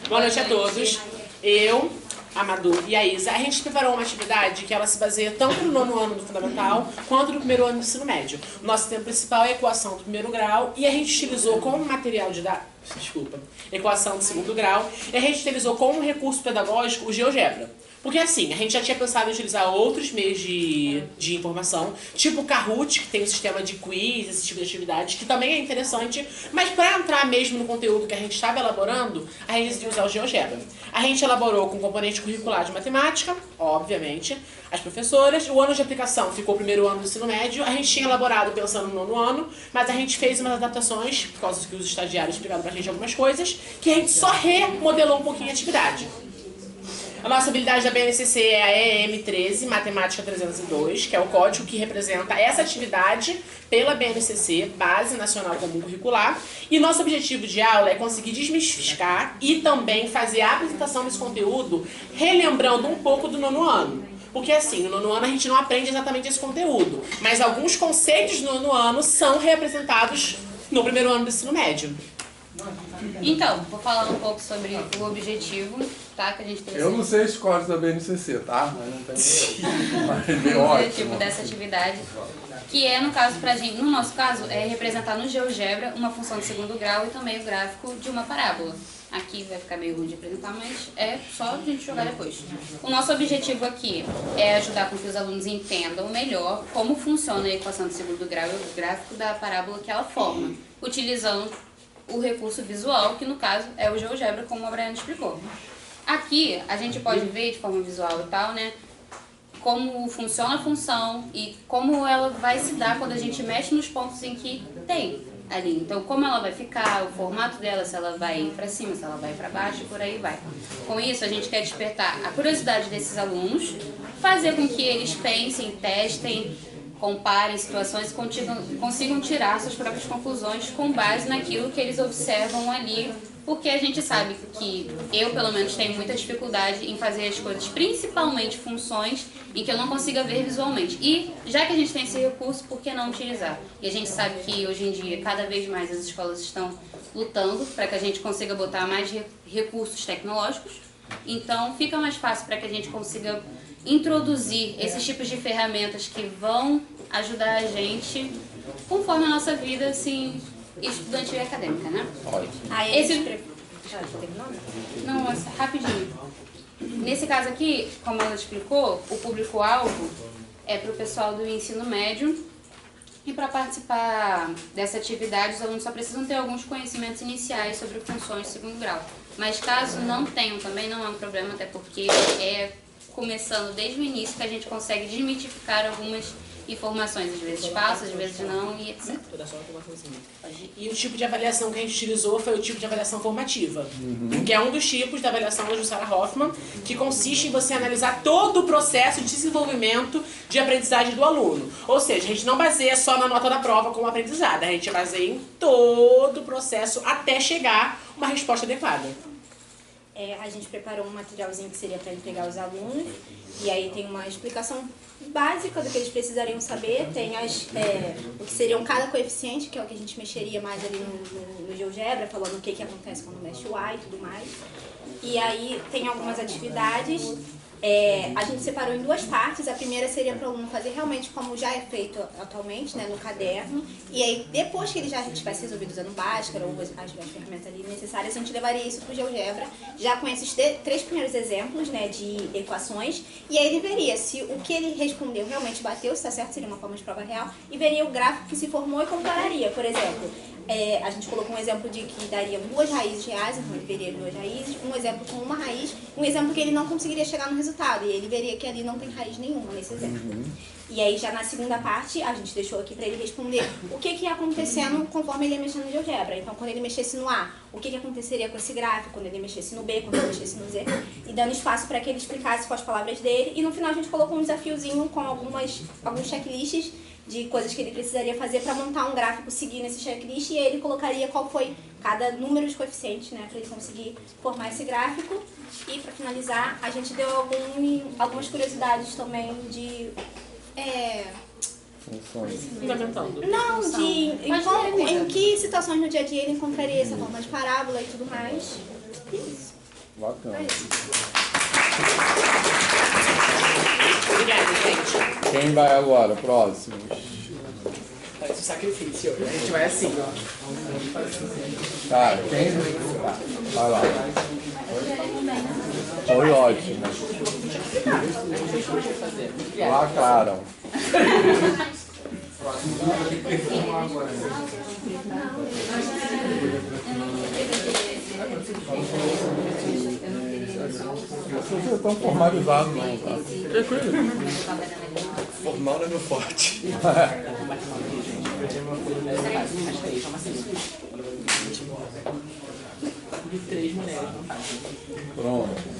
Boa noite a todos. Eu, a Madu e a Isa, a gente preparou uma atividade que ela se baseia tanto no nono ano do fundamental quanto no primeiro ano do ensino médio. O nosso tema principal é a equação do primeiro grau e a gente utilizou como material equação do segundo grau, e a gente utilizou como recurso pedagógico o GeoGebra. Porque assim, a gente já tinha pensado em utilizar outros meios de informação, tipo o Kahoot, que tem um sistema de quiz, esse tipo de atividade, que também é interessante, mas para entrar mesmo no conteúdo que a gente estava elaborando, a gente decidiu usar o GeoGebra. A gente elaborou com componente curricular de matemática, obviamente, as professoras, o ano de aplicação ficou o primeiro ano do ensino médio, a gente tinha elaborado pensando no nono ano, mas a gente fez umas adaptações, por causa que os estagiários explicaram pra gente algumas coisas, que a gente só remodelou um pouquinho a atividade. A nossa habilidade da BNCC é a EM13, Matemática 302, que é o código que representa essa atividade pela BNCC, Base Nacional Comum Curricular. E nosso objetivo de aula é conseguir desmistificar e também fazer a apresentação desse conteúdo relembrando um pouco do nono ano. Porque assim, no nono ano a gente não aprende exatamente esse conteúdo, mas alguns conceitos do nono ano são representados no primeiro ano do ensino médio. Então, vou falar um pouco sobre o objetivo, tá? Que a gente tem. Eu não sei os códigos da BNCC, tá? Mas não tem o objetivo dessa atividade, que é, no caso, pra gente, no nosso caso, é representar no GeoGebra uma função de segundo grau e também o gráfico de uma parábola. Aqui vai ficar meio ruim de apresentar, mas é só a gente jogar depois. O nosso objetivo aqui é ajudar com que os alunos entendam melhor como funciona a equação de segundo grau e o gráfico da parábola que ela forma, utilizando o recurso visual, que no caso é o GeoGebra, como a Briana explicou. Aqui a gente pode ver de forma visual e tal, né, como funciona a função e como ela vai se dar quando a gente mexe nos pontos em que tem ali. Então, como ela vai ficar, o formato dela, se ela vai ir para cima, se ela vai para baixo e por aí vai. Com isso, a gente quer despertar a curiosidade desses alunos, fazer com que eles pensem, testem, comparem situações e consigam tirar suas próprias conclusões com base naquilo que eles observam ali, porque a gente sabe que eu, pelo menos, tenho muita dificuldade em fazer as coisas, principalmente funções, em que eu não consiga ver visualmente. E, já que a gente tem esse recurso, por que não utilizar? E a gente sabe que, hoje em dia, cada vez mais as escolas estão lutando para que a gente consiga botar mais recursos tecnológicos, então fica mais fácil para que a gente consiga introduzir esses tipos de ferramentas que vão ajudar a gente conforme a nossa vida, assim, estudantil e acadêmica, né? Não, rapidinho. Nesse caso aqui, como ela explicou, o público-alvo é para o pessoal do ensino médio e para participar dessa atividade os alunos só precisam ter alguns conhecimentos iniciais sobre funções de segundo grau. Mas caso não tenham também, não é um problema, até porque é começando desde o início que a gente consegue desmitificar algumas informações, às vezes falsas, às vezes não, e etc. E o tipo de avaliação que a gente utilizou foi o tipo de avaliação formativa, que é um dos tipos da avaliação da Jussara Hoffman, que consiste em você analisar todo o processo de desenvolvimento de aprendizagem do aluno. Ou seja, a gente não baseia só na nota da prova como aprendizado, a gente baseia em todo o processo até chegar uma resposta adequada. A gente preparou um materialzinho que seria para entregar aos alunos, e aí tem uma explicação básica do que eles precisariam saber, tem o que seriam cada coeficiente, que é o que a gente mexeria mais ali no GeoGebra, falando o que acontece quando mexe o A e tudo mais. E aí tem algumas atividades. A gente separou em duas partes. A primeira seria para o aluno fazer realmente como já é feito atualmente, né, no caderno. E aí, depois que ele já tivesse resolvido usando Bhaskara ou as ferramentas ali necessárias, a gente levaria isso para o GeoGebra, já com esses três primeiros exemplos, né, de equações. E aí ele veria se o que ele respondeu realmente bateu, se está certo, seria uma forma de prova real, e veria o gráfico que se formou e compararia. Por exemplo, a gente colocou um exemplo de que daria duas raízes reais, então ele veria duas raízes, um exemplo com uma raiz, um exemplo que ele não conseguiria chegar no resultado, e ele veria que ali não tem raiz nenhuma nesse exemplo. E aí já na segunda parte, a gente deixou aqui para ele responder o que ia acontecendo conforme ele ia mexendo no GeoGebra. Então, quando ele mexesse no A, o que aconteceria com esse gráfico, quando ele mexesse no B, quando ele mexesse no Z, e dando espaço para que ele explicasse com as palavras dele. E no final a gente colocou um desafiozinho com alguns checklists de coisas que ele precisaria fazer para montar um gráfico seguindo esse checklist, e aí ele colocaria qual foi cada número de coeficientes, né, para ele conseguir formar esse gráfico. E para finalizar, a gente deu algumas curiosidades também de... Fundamentando. Não, em que situações no dia a dia ele encontraria essa forma de parábola e tudo mais. Isso. Bacana. Obrigada, gente. Quem vai agora? Próximo. Parece um sacrifício. A gente vai assim, ó. Tá, quem? Vai lá. Foi ótimo. Lacraram. Vocês estão formalizados não, tá? Formal não é meu forte. Pronto.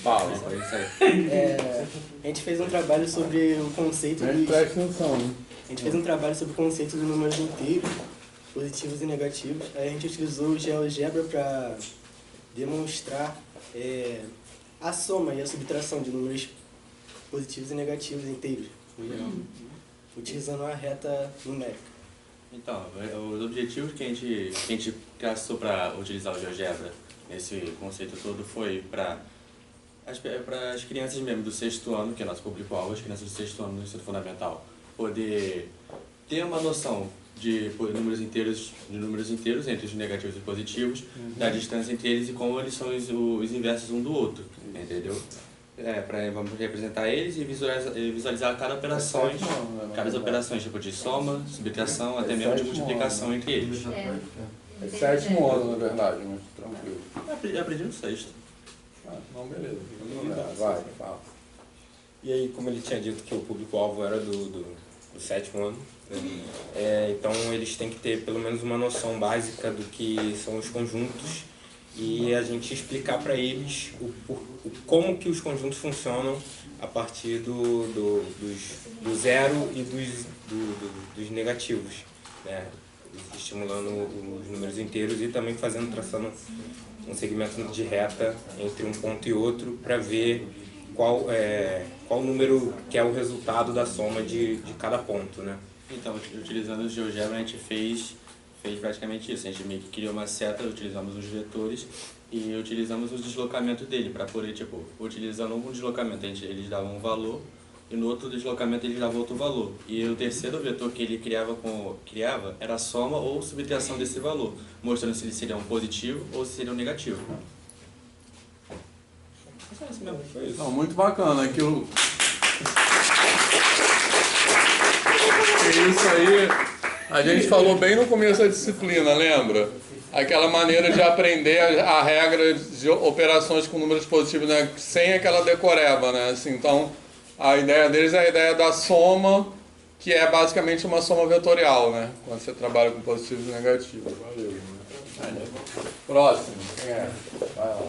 Fala. A gente fez um trabalho sobre o conceito Gente, presta atenção, hein? A gente fez um trabalho sobre o conceito dos números inteiros, positivos e negativos. Aí a gente utilizou o GeoGebra para demonstrar a soma e a subtração de números positivos e negativos inteiros, utilizando a reta numérica. Então, os objetivos que a gente traçou para utilizar o GeoGebra nesse conceito todo foi para as crianças mesmo do 6º ano, que é nosso público-alvo, as crianças do 6º ano no ensino fundamental, poder ter uma noção de números inteiros entre os negativos e positivos, da distância entre eles e como eles são os inversos um do outro, entendeu? Vamos representar eles e visualizar cada operações tipo de soma, subtração, até mesmo de multiplicação entre eles. É 7º ano, na verdade, mas tranquilo. Eu aprendi no 6º. Não, beleza. Vai, fala. E aí, como ele tinha dito que o público-alvo era do 7º ano, então eles têm que ter pelo menos uma noção básica do que são os conjuntos e a gente explicar para eles como que os conjuntos funcionam a partir do zero e dos negativos, né? Estimulando os números inteiros e também traçando um segmento de reta entre um ponto e outro para ver qual número que é o resultado da soma de cada ponto, né? Então, utilizando o GeoGebra, a gente fez praticamente isso. A gente meio que criou uma seta, utilizamos os vetores e utilizamos o deslocamento dele para poder, utilizando um deslocamento, eles davam um valor e no outro deslocamento eles davam outro valor. E o terceiro vetor que ele criava era a soma ou subtração desse valor, mostrando se ele seria um positivo ou se seria um negativo. Não, muito bacana. Aquilo... Isso aí, a gente falou bem no começo da disciplina, lembra? Aquela maneira de aprender a regra de operações com números positivos, né? Sem aquela decoreba, né? Assim, então, a ideia deles é a ideia da soma, que é basicamente uma soma vetorial, né? Quando você trabalha com positivos e negativos. Valeu. Próximo. Quem é? Vai lá.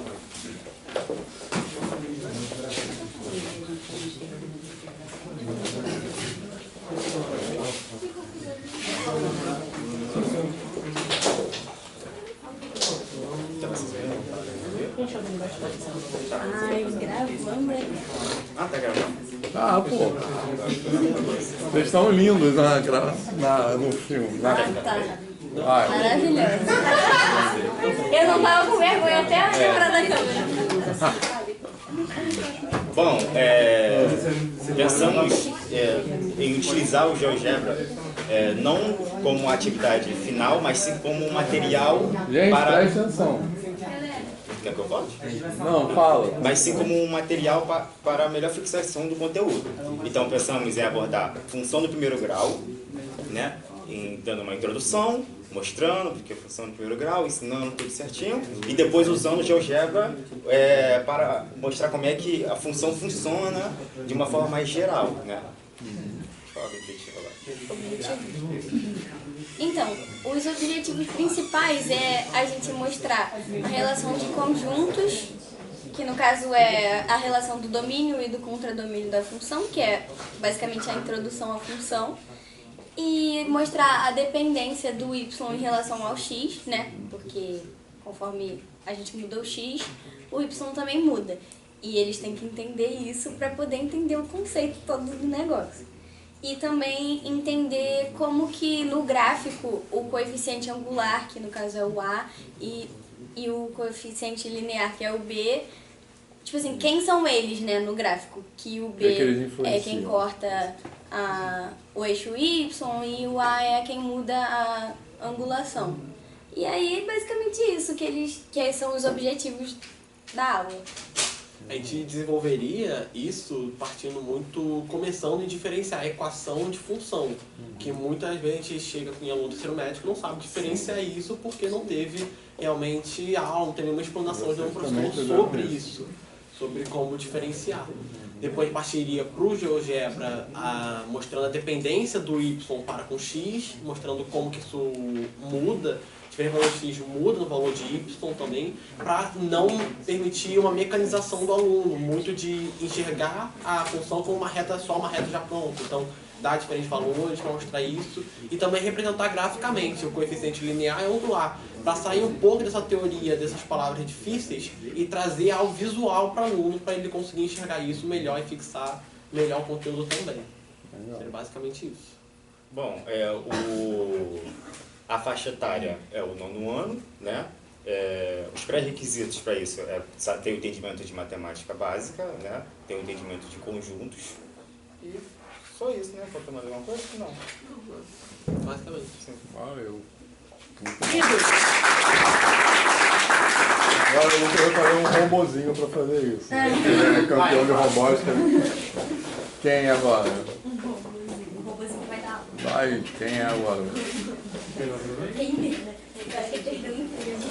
Ai, gravando. Ah, tá gravando? Ah, pô. Vocês estão lindos no filme. Tá. Vai. Maravilhoso. Eu não tava com vergonha até lembrar da câmera. Bom, pensamos em utilizar o GeoGebra não como uma atividade final, mas sim como um material Gente, para... presta atenção. Quer que eu fale? Não, fala. Mas sim como um material para a melhor fixação do conteúdo. Então pensamos em abordar função do primeiro grau, né? Dando uma introdução, mostrando porque é função do primeiro grau, ensinando tudo certinho, e depois usando o GeoGebra para mostrar como é que a função funciona de uma forma mais geral, né? Fala do objetivo agora. Então, os objetivos principais é a gente mostrar a relação de conjuntos, que no caso é a relação do domínio e do contradomínio da função, que é basicamente a introdução à função, e mostrar a dependência do y em relação ao x, né? Porque conforme a gente muda o x, o y também muda. E eles têm que entender isso para poder entender o conceito todo do negócio. E também entender como que no gráfico o coeficiente angular, que no caso é o A, e o coeficiente linear, que é o B, tipo assim, quem são eles, né, no gráfico? Que o B é quem corta o eixo Y e o A é quem muda a angulação. E aí, basicamente isso, que são os objetivos da aula. A gente desenvolveria isso começando em diferenciar a equação de função, que muitas vezes a gente chega em aluno do terceiro médio que não sabe diferenciar isso porque não teve realmente aula, não teve nenhuma explanação de um professor sobre isso, sobre como diferenciar. Depois partiria para o GeoGebra mostrando a dependência do Y para com X, mostrando como que isso muda. O valor de X muda no valor de Y também, para não permitir uma mecanização do aluno, muito de enxergar a função como uma reta só, uma reta já pronta. Então, dar diferentes valores para mostrar isso e também representar graficamente o coeficiente linear e angular, para sair um pouco dessa teoria, dessas palavras difíceis e trazer algo visual para o aluno, para ele conseguir enxergar isso melhor e fixar melhor o conteúdo também. Seria basicamente isso. Bom, a faixa etária é o 9º ano, né? Os pré-requisitos para isso é ter o entendimento de matemática básica, né? Ter o entendimento de conjuntos e só isso, né? Falta mais alguma coisa? Não. Basicamente. Sim. Valeu. Agora eu vou querer fazer um robozinho para fazer isso. Ele é campeão de robótica. Quem agora? Um robozinho vai dar aula. Vai, quem é agora? Quem deu, né? Eu acho que perdeu o emprego.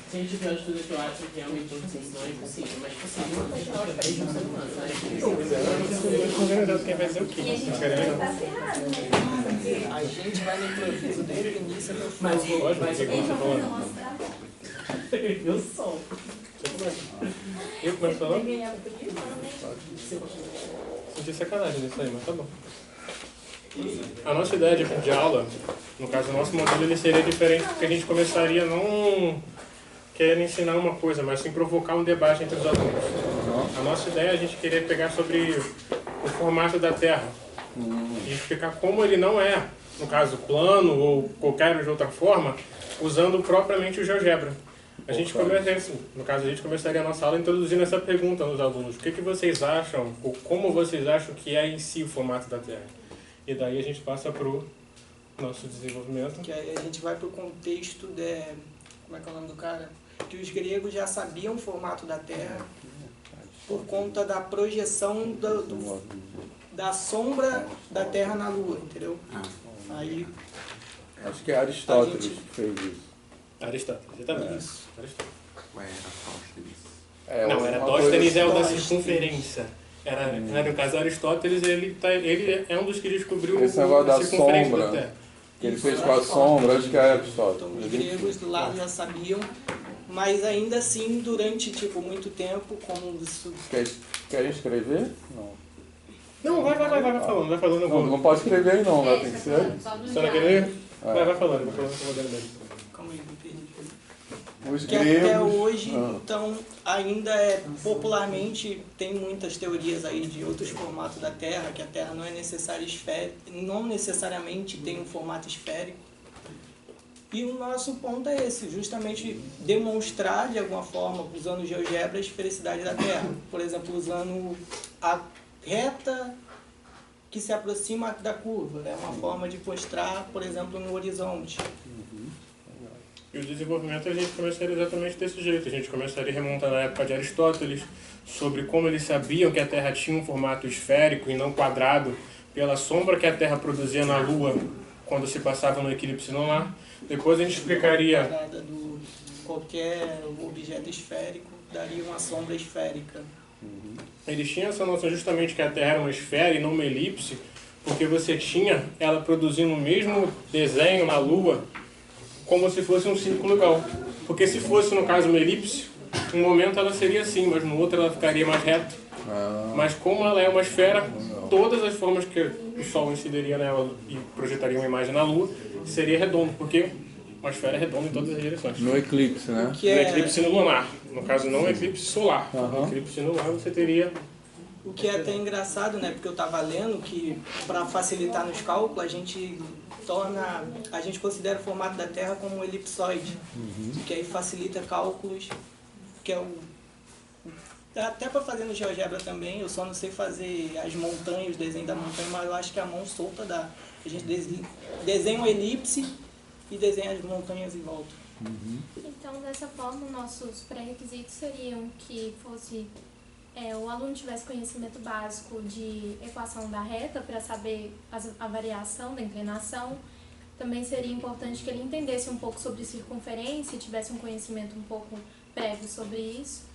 Se a gente tiver uma estudo que eu acho que realmente não é impossível, mas possível não está hora para isso no ser humano, né? Quem vai ser o quê? E a gente vai estar ferrado, né? A gente vai no improviso desde o início até o final. Mas vou Eles vão fazer o nosso trabalho. eu sou. Eu começo falando? Ganhar por isso, né? Senti sacanagem nisso aí, mas tá bom. A nossa ideia de aula, no caso, o nosso modelo, ele seria diferente porque a gente começaria não querendo ensinar uma coisa, mas sim provocar um debate entre os alunos. A nossa ideia é a gente querer pegar sobre o formato da Terra e explicar como ele não é, no caso, plano ou qualquer de outra forma, usando propriamente o GeoGebra. A gente começaria, no caso, a gente começaria a nossa aula introduzindo essa pergunta nos alunos. O que vocês acham, ou como vocês acham que é em si o formato da Terra? E daí a gente passa para o nosso desenvolvimento. Que aí a gente vai para o contexto de... Como é que é o nome do cara? Que os gregos já sabiam o formato da Terra por conta da projeção da sombra da Terra na Lua, entendeu? Aí... Acho que é Aristóteles que fez isso. Aristóteles, exatamente. Isso. Aristóteles. Ué, era Não, Eratóstenes é o da circunferência. No caso, Aristóteles, ele é um dos que descobriu esse negócio da circunferência sombra, da Terra. que ele fez com a sombra, acho que é Aristóteles. Então, os gregos lá já sabiam, mas ainda assim, durante muito tempo, como isso... Quer escrever? Não. Não, vai falando, vai falando. Não pode escrever aí não, né? Tem que ser. Você não quer ler? Vai falando, com a modalidade. Calma aí, me perdi. Os Que gregos, até hoje, então, ainda popularmente, tem muitas teorias aí de outros formatos da Terra, que a Terra não é não necessariamente tem um formato esférico. E o nosso ponto é esse, justamente demonstrar de alguma forma, usando o GeoGebra, a esfericidade da Terra. Por exemplo, usando a reta que se aproxima da curva. É uma forma de mostrar, por exemplo, no horizonte. E o desenvolvimento a gente começaria exatamente desse jeito. A gente começaria remontando a época de Aristóteles, sobre como eles sabiam que a Terra tinha um formato esférico e não quadrado, pela sombra que a Terra produzia na Lua quando se passava no eclipse lunar. Depois a gente explicaria... Qualquer objeto esférico daria uma sombra esférica. Eles tinham essa noção justamente que a Terra era uma esfera e não uma elipse, porque você tinha ela produzindo o mesmo desenho na Lua como se fosse um círculo igual. Porque se fosse, no caso, uma elipse, um momento ela seria assim, mas no outro ela ficaria mais reta. Mas como ela é uma esfera, todas as formas que o Sol incidiria nela e projetaria uma imagem na Lua, seria redondo, porque uma esfera é redonda em todas as direções. No eclipse, né? No eclipse no lunar. No caso, não eclipse solar. Eclipse lunar você teria... O que é até engraçado, né? Porque eu estava lendo que para facilitar nos cálculos, a gente considera o formato da Terra como um elipsoide, que aí facilita cálculos, que é o... Dá até para fazer no GeoGebra também, eu só não sei fazer as montanhas, o desenho da montanha, mas eu acho que a mão solta dá. A gente desenha uma elipse e desenha as montanhas em volta. Então, dessa forma, nossos pré-requisitos seriam que fosse o aluno tivesse conhecimento básico de equação da reta para saber a variação da inclinação. Também seria importante que ele entendesse um pouco sobre circunferência e tivesse um conhecimento um pouco prévio sobre isso.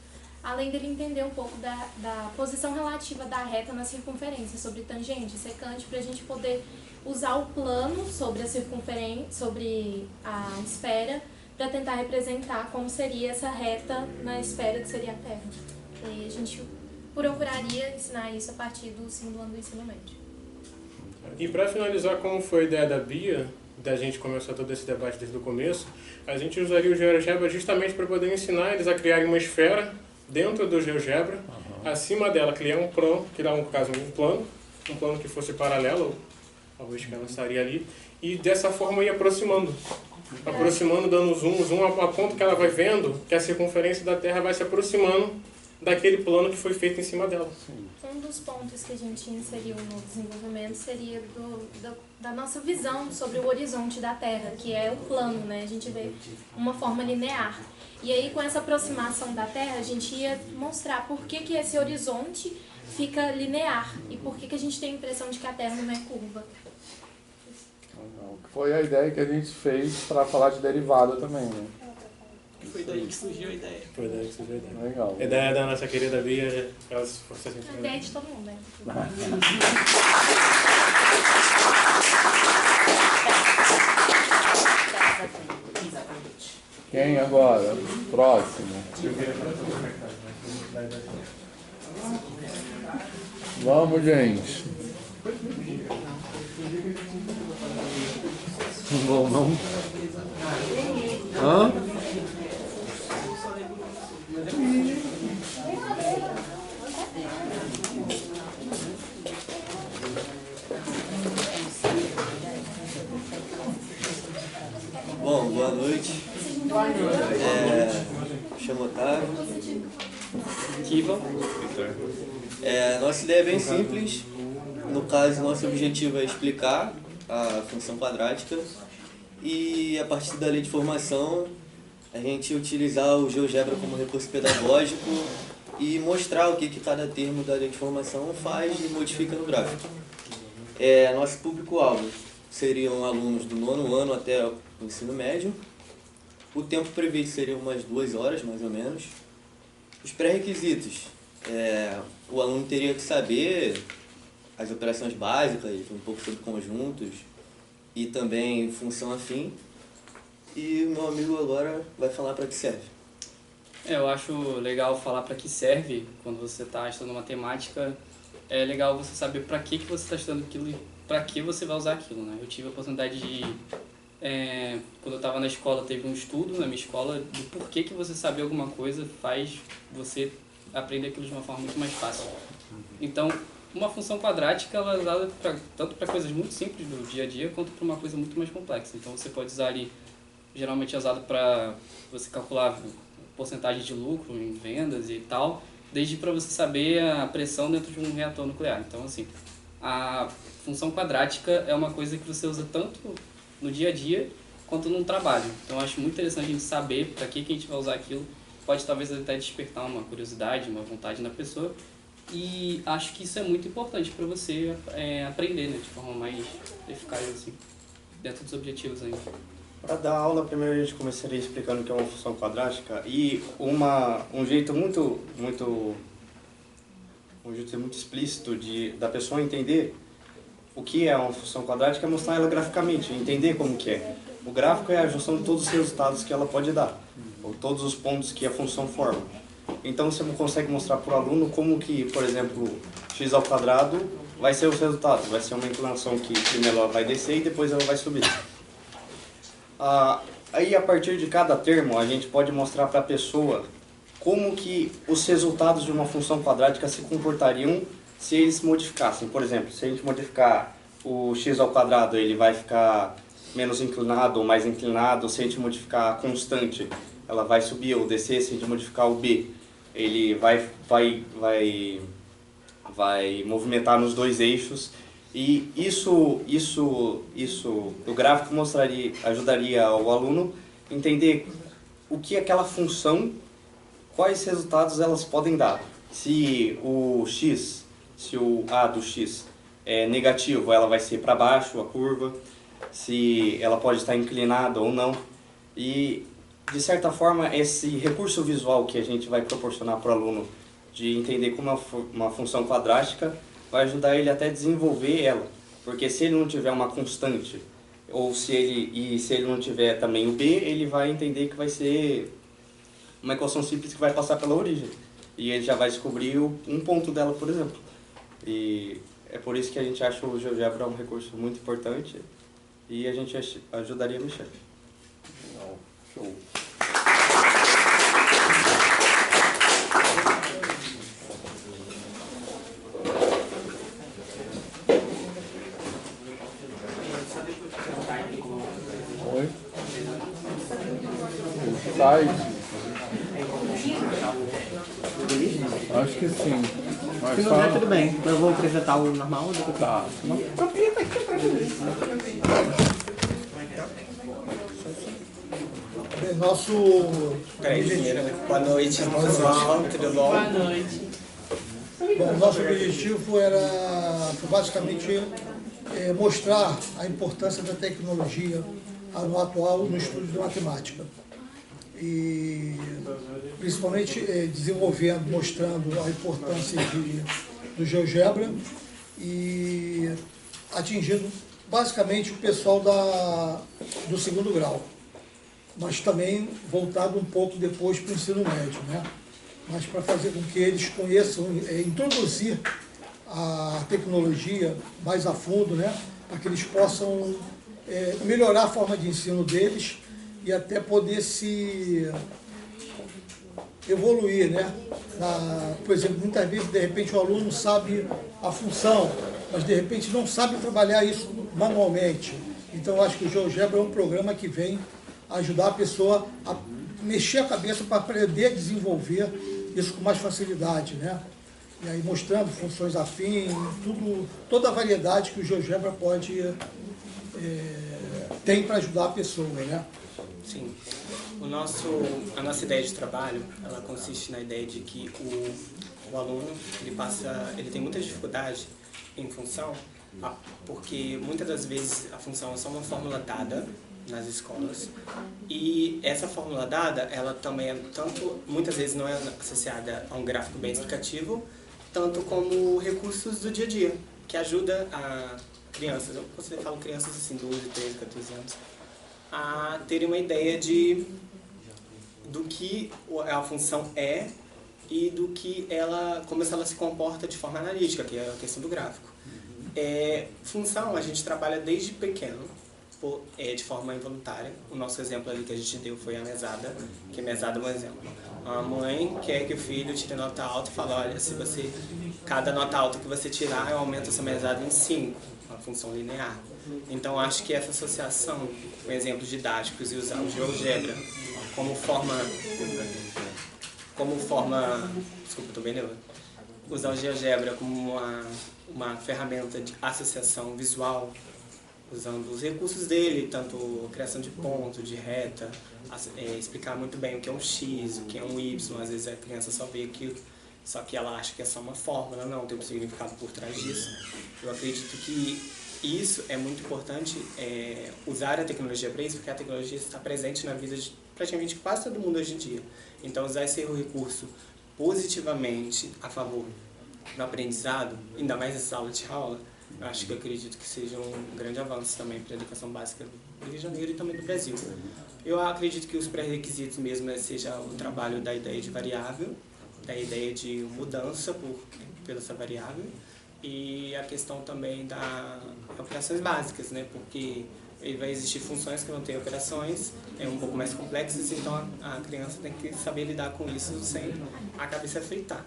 Além dele entender um pouco da posição relativa da reta na circunferência, sobre tangente, secante, para a gente poder usar o plano sobre a circunferência, sobre a esfera, para tentar representar como seria essa reta na esfera que seria a Terra. E a gente procuraria ensinar isso a partir do segundo ano do ensino médio. E para finalizar, como foi a ideia da Bia, da gente começar todo esse debate desde o começo, a gente usaria o GeoGebra justamente para poder ensinar eles a criarem uma esfera dentro do GeoGebra, acima dela criar um plano, um plano que fosse paralelo, talvez que ela estaria ali, e dessa forma ir aproximando, dando zoom a ponto que ela vai vendo que a circunferência da Terra vai se aproximando daquele plano que foi feito em cima dela. Um dos pontos que a gente inseriu no desenvolvimento seria da nossa visão sobre o horizonte da Terra, que é o plano, né? A gente vê uma forma linear. E aí, com essa aproximação da Terra, a gente ia mostrar por que esse horizonte fica linear e por que a gente tem a impressão de que a Terra não é curva. Foi a ideia que a gente fez para falar de derivada também, né? Foi daí que surgiu a ideia. Foi daí que surgiu a ideia. Legal. A ideia da nossa querida Bia, elas fossem A ideia de todo mundo, né? Quem agora? Próximo. Vamos, gente. Não vão, não? Hã? Bom, boa noite. Chamo Otávio. Kiva. Nossa ideia é bem simples. No caso, nosso objetivo é explicar a função quadrática e, a partir da lei de formação, a gente utilizar o GeoGebra como recurso pedagógico e mostrar o que cada termo da lei de formação faz e modifica no gráfico. Nosso público-alvo seriam alunos do 9º ano até o ensino médio. O tempo previsto seria umas 2 horas, mais ou menos. Os pré-requisitos. O aluno teria que saber as operações básicas, um pouco sobre conjuntos e também função afim. E o meu amigo agora vai falar para que serve. Eu acho legal falar para que serve quando você está estudando matemática. É legal você saber para que você está estudando aquilo e para que você vai usar aquilo, né? Eu tive a oportunidade de, quando eu estava na escola, teve um estudo na minha escola do porquê que você saber alguma coisa faz você aprender aquilo de uma forma muito mais fácil. Então, uma função quadrática ela é usada tanto para coisas muito simples do dia a dia quanto para uma coisa muito mais complexa. Então, você pode usar ali, geralmente é usado para você calcular porcentagem de lucro em vendas e tal, desde para você saber a pressão dentro de um reator nuclear. Então, assim, a função quadrática é uma coisa que você usa tanto no dia a dia quanto no trabalho. Então, eu acho muito interessante a gente saber para que a gente vai usar aquilo. Pode talvez até despertar uma curiosidade, uma vontade na pessoa. E acho que isso é muito importante para você aprender, né, de forma mais eficaz, assim, dentro dos objetivos ainda. Para dar aula, primeiro a gente começaria explicando o que é uma função quadrática e um jeito muito explícito da pessoa entender o que é uma função quadrática é mostrar ela graficamente, entender como que é. O gráfico é a junção de todos os resultados que ela pode dar, ou todos os pontos que a função forma. Então você consegue mostrar para o aluno como que, por exemplo, x ao quadrado vai ser os resultados, vai ser uma inclinação que primeiro ela vai descer e depois ela vai subir. Aí, a partir de cada termo, a gente pode mostrar para a pessoa como que os resultados de uma função quadrática se comportariam se eles se modificassem. Por exemplo, se a gente modificar o x ao quadrado, ele vai ficar menos inclinado ou mais inclinado. Se a gente modificar a constante, ela vai subir ou descer. Se a gente modificar o b, ele vai movimentar nos dois eixos. E isso o gráfico ajudaria o aluno a entender o que aquela função, quais resultados elas podem dar. Se o a do x é negativo, ela vai ser para baixo, a curva. Se ela pode estar inclinada ou não. E, de certa forma, esse recurso visual que a gente vai proporcionar para o aluno de entender como é uma função quadrática vai ajudar ele até a desenvolver ela. Porque se ele não tiver uma constante, ou se ele não tiver também o b, ele vai entender que vai ser uma equação simples que vai passar pela origem. E ele já vai descobrir um ponto dela, por exemplo. E é por isso que a gente acha o GeoGebra um recurso muito importante e a gente ajudaria a mexer. Show. Oi? O site? Acho que sim. Mas se não der, tudo bem. Eu vou apresentar o normal. Tá. Nosso Boa noite, pessoal. Tudo bom? Boa noite. Bom, nosso objetivo foi basicamente mostrar a importância da tecnologia no atual no estudo de matemática. E principalmente desenvolvendo, mostrando a importância do GeoGebra e atingindo basicamente o pessoal do segundo grau, mas também voltado um pouco depois para o ensino médio, né? Mas para fazer com que eles conheçam, introduzir a tecnologia mais a fundo, né? Para que eles possam melhorar a forma de ensino deles e até poder se evoluir, né? Por exemplo, muitas vezes, de repente, o aluno sabe a função, mas de repente não sabe trabalhar isso manualmente. Então, eu acho que o GeoGebra é um programa que vem ajudar a pessoa a mexer a cabeça para aprender a desenvolver isso com mais facilidade, né? E aí mostrando funções afins, toda a variedade que o GeoGebra tem para ajudar a pessoa, né? Sim. A nossa ideia de trabalho, ela consiste na ideia de que o aluno, ele tem muita dificuldade em função, porque muitas das vezes a função é só uma fórmula dada nas escolas, e essa fórmula dada, ela também muitas vezes não é associada a um gráfico bem explicativo, tanto como recursos do dia a dia, que ajuda a crianças, eu falo crianças assim, 12, 13, 14 anos, a terem uma ideia do que a função é e do que como ela se comporta de forma analítica, que é a questão do gráfico. Função a gente trabalha desde pequeno, de forma involuntária. O nosso exemplo ali que a gente deu foi a mesada, que a mesada é um exemplo. A mãe quer que o filho tire nota alta e fala, olha, se cada nota alta que você tirar, eu aumento essa mesada em 5, uma função linear. Então, acho que essa associação com exemplos didáticos e usar o GeoGebra como forma... Desculpa, estou bem nervoso. Usar o GeoGebra como uma ferramenta de associação visual, usando os recursos dele, tanto criação de ponto, de reta, explicar muito bem o que é um X, o que é um Y. Às vezes a criança só vê aquilo, só que ela acha que é só uma fórmula, não, tem um significado por trás disso. Eu acredito que isso é muito importante, usar a tecnologia para isso, porque a tecnologia está presente na vida de praticamente quase todo mundo hoje em dia. Então, usar esse recurso positivamente a favor do aprendizado, ainda mais essa aula de aula, eu acredito que seja um grande avanço também para a educação básica do Rio de Janeiro e também do Brasil. Eu acredito que os pré-requisitos mesmo seja o trabalho da ideia de variável, da ideia de mudança pela essa variável, e a questão também das operações básicas, né? Porque Ele vai existir funções que vão ter operações um pouco mais complexas, então a criança tem que saber lidar com isso sem a cabeça fritar.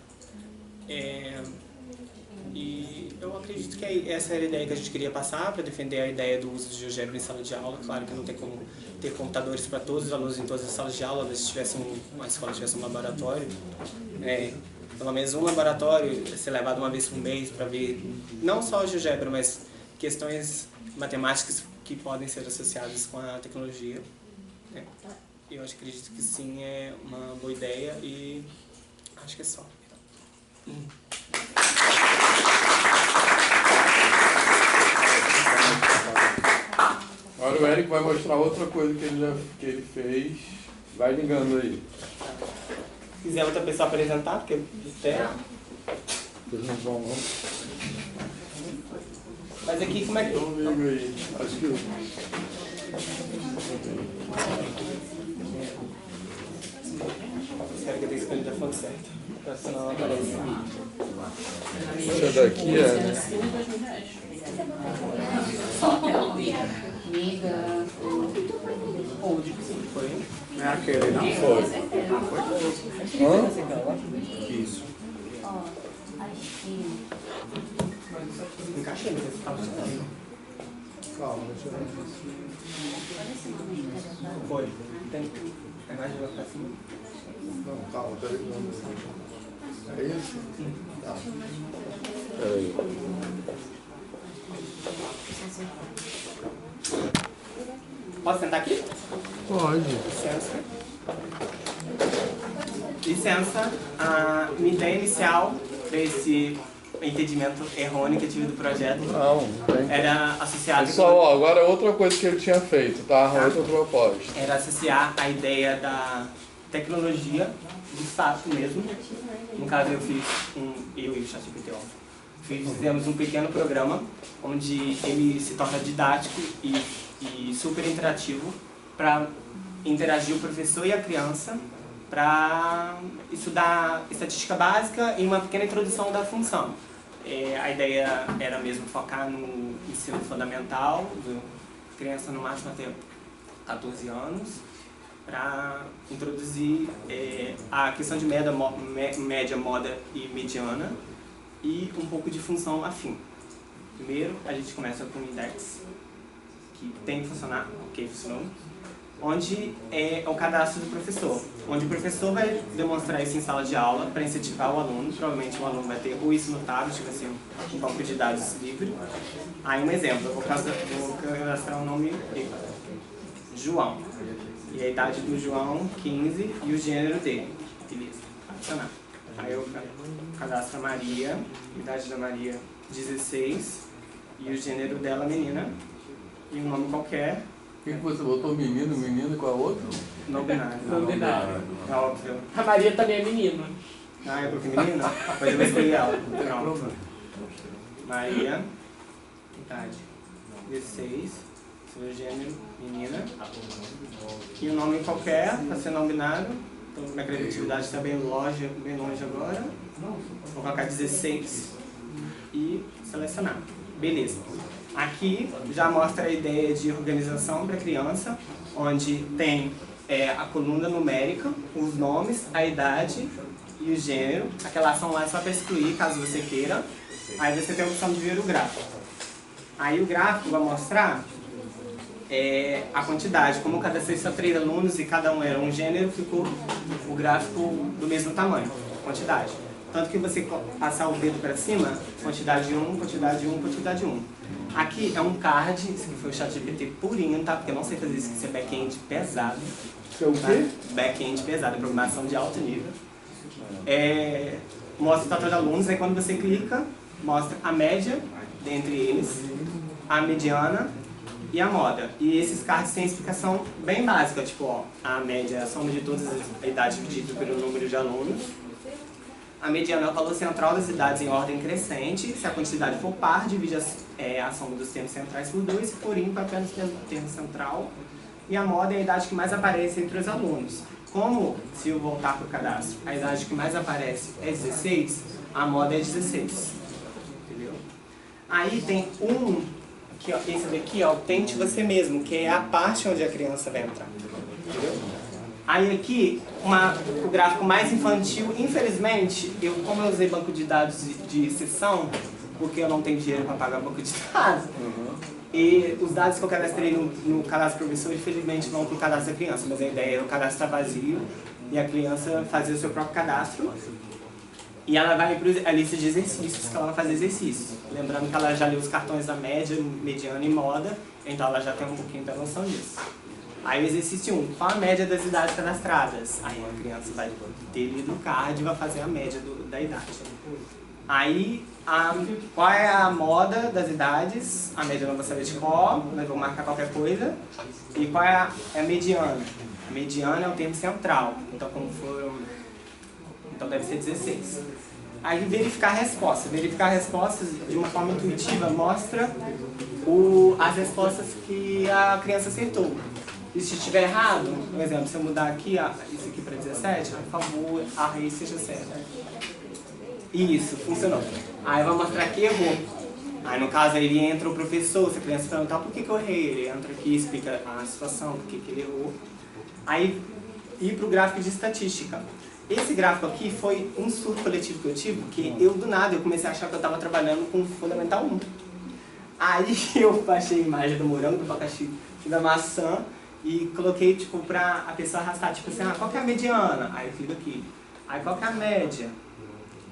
E eu acredito que essa era a ideia que a gente queria passar, para defender a ideia do uso de GeoGebra em sala de aula. Claro que não tem como ter computadores para todos os alunos em todas as salas de aula, mas se uma escola tivesse um laboratório, pelo menos um laboratório ser levado uma vez por mês para ver não só o GeoGebra, mas questões matemáticas que podem ser associadas com a tecnologia. Eu acredito que sim, é uma boa ideia e acho que é só. Agora o Eric vai mostrar outra coisa que ele fez. Vai ligando aí. Se quiser outra pessoa apresentar, porque tem. Mas aqui como é que... Então liga aí. Acho que... Espero que eu tenha escolhido a fonte certa, pra senão não aparece. Essa daqui é... Foi? Não é aquele, não? Foi. Isso. Encaixei, mas você estava chutando. Calma, deixa eu ver. Foi. Tem. A imagem vai ficar assim. Não, calma, tá ligando. É isso? Tá. Peraí. Posso sentar aqui? Pode. Licença. Licença. A minha ideia inicial desse entendimento errôneo que eu tive do projeto era associado... Pessoal, ó, agora outra coisa que ele tinha feito, tá? Outra proposta. Era associar a ideia da tecnologia, de fato mesmo. No caso, eu e o ChatGPT, fizemos um pequeno programa onde ele se torna didático e super interativo para interagir o professor e a criança para estudar estatística básica e uma pequena introdução da função. A ideia era mesmo focar no ensino fundamental, criança no máximo até 14 anos, para introduzir a questão de média, moda e mediana e um pouco de função afim. Primeiro, a gente começa com o index, que tem que funcionar, ok, funcionou, onde é o cadastro do professor, onde o professor vai demonstrar isso em sala de aula para incentivar o aluno. Provavelmente o aluno vai ter ou isso no tablet, vai ser um banco de dados livre. Aí um exemplo, eu vou cadastrar o nome João, e a idade do João, 15, e o gênero dele. Beleza, adicionar. Aí eu cadastro a Maria, a idade da Maria, 16, e o gênero dela, menina, e um nome qualquer. Quem que você botou? Menino e qual é o outro? Não binário. Não binário. É óbvio. A Maria também é menina. Ah, é porque menina? Mas eu vou escolher ela. Pronto. Maria, idade 16, seu gênero, menina. E um nome qualquer, para ser não binário. Então minha criatividade está bem longe agora. Vou colocar 16 e selecionar. Beleza. Aqui já mostra a ideia de organização para criança, onde tem a coluna numérica, os nomes, a idade e o gênero. Aquela ação lá é só para excluir, caso você queira. Aí você tem a opção de ver o gráfico. Aí o gráfico vai mostrar a quantidade. Como eu cadastrei só 3 alunos e cada um era um gênero, ficou o gráfico do mesmo tamanho, quantidade. Tanto que você passar o dedo para cima, quantidade 1, quantidade 1, quantidade 1. Aqui é um card, esse aqui foi o ChatGPT purinho, tá? Porque eu não sei fazer isso, que isso é back-end pesado. Isso é o quê? Back-end pesado, é programação de alto nível. Mostra o total de alunos, aí quando você clica, mostra a média dentre eles, a mediana e a moda. E esses cards têm explicação bem básica, tipo, ó, a média é a soma de todas as idades dividido pelo número de alunos. A mediana é o valor central das idades em ordem crescente. Se a quantidade for par, divide a soma dos termos centrais por 2, se for ímpar, apenas o termo central. E a moda é a idade que mais aparece entre os alunos. Como, se eu voltar para o cadastro, a idade que mais aparece é 16, a moda é 16. Entendeu? Aí tem um que, ó, esse daqui, ó, o Tente Você Mesmo, que é a parte onde a criança vai entrar. Entendeu? Aí aqui, o gráfico mais infantil, infelizmente, como eu usei banco de dados de sessão, porque eu não tenho dinheiro para pagar banco de dados, e os dados que eu cadastrei no cadastro professor, infelizmente, vão para o cadastro da criança, mas a ideia é o cadastro estar vazio e a criança fazer o seu próprio cadastro. E ela vai para a lista de exercícios, que ela vai fazer exercícios. Lembrando que ela já leu os cartões da média, mediana e moda, então ela já tem um pouquinho da noção disso. Aí o exercício 1, qual a média das idades cadastradas? Aí a criança vai ter lido o card e vai fazer a média da idade. Aí, qual é a moda das idades? A média eu não vou saber de qual, mas vou marcar qualquer coisa. E qual é a mediana? A mediana é o termo central, então como foram... Então deve ser 16. Aí verificar respostas. Verificar respostas de uma forma intuitiva mostra as respostas que a criança acertou. E se estiver errado, por exemplo, se eu mudar aqui, isso aqui para 17, por favor, a raiz seja certa. Isso, funcionou. Aí vai mostrar que errou. Aí no caso ele entra o professor, se a criança perguntar por que eu errei, ele entra aqui e explica a situação, por que ele errou. Aí ir para o gráfico de estatística. Esse gráfico aqui foi um surto coletivo que eu tive, porque eu do nada eu comecei a achar que eu estava trabalhando com Fundamental 1. Aí eu baixei a imagem do morango, do abacaxi e da maçã e coloquei tipo pra a pessoa arrastar, tipo assim, qual que é a mediana? Aí eu clico aqui. Aí qual que é a média?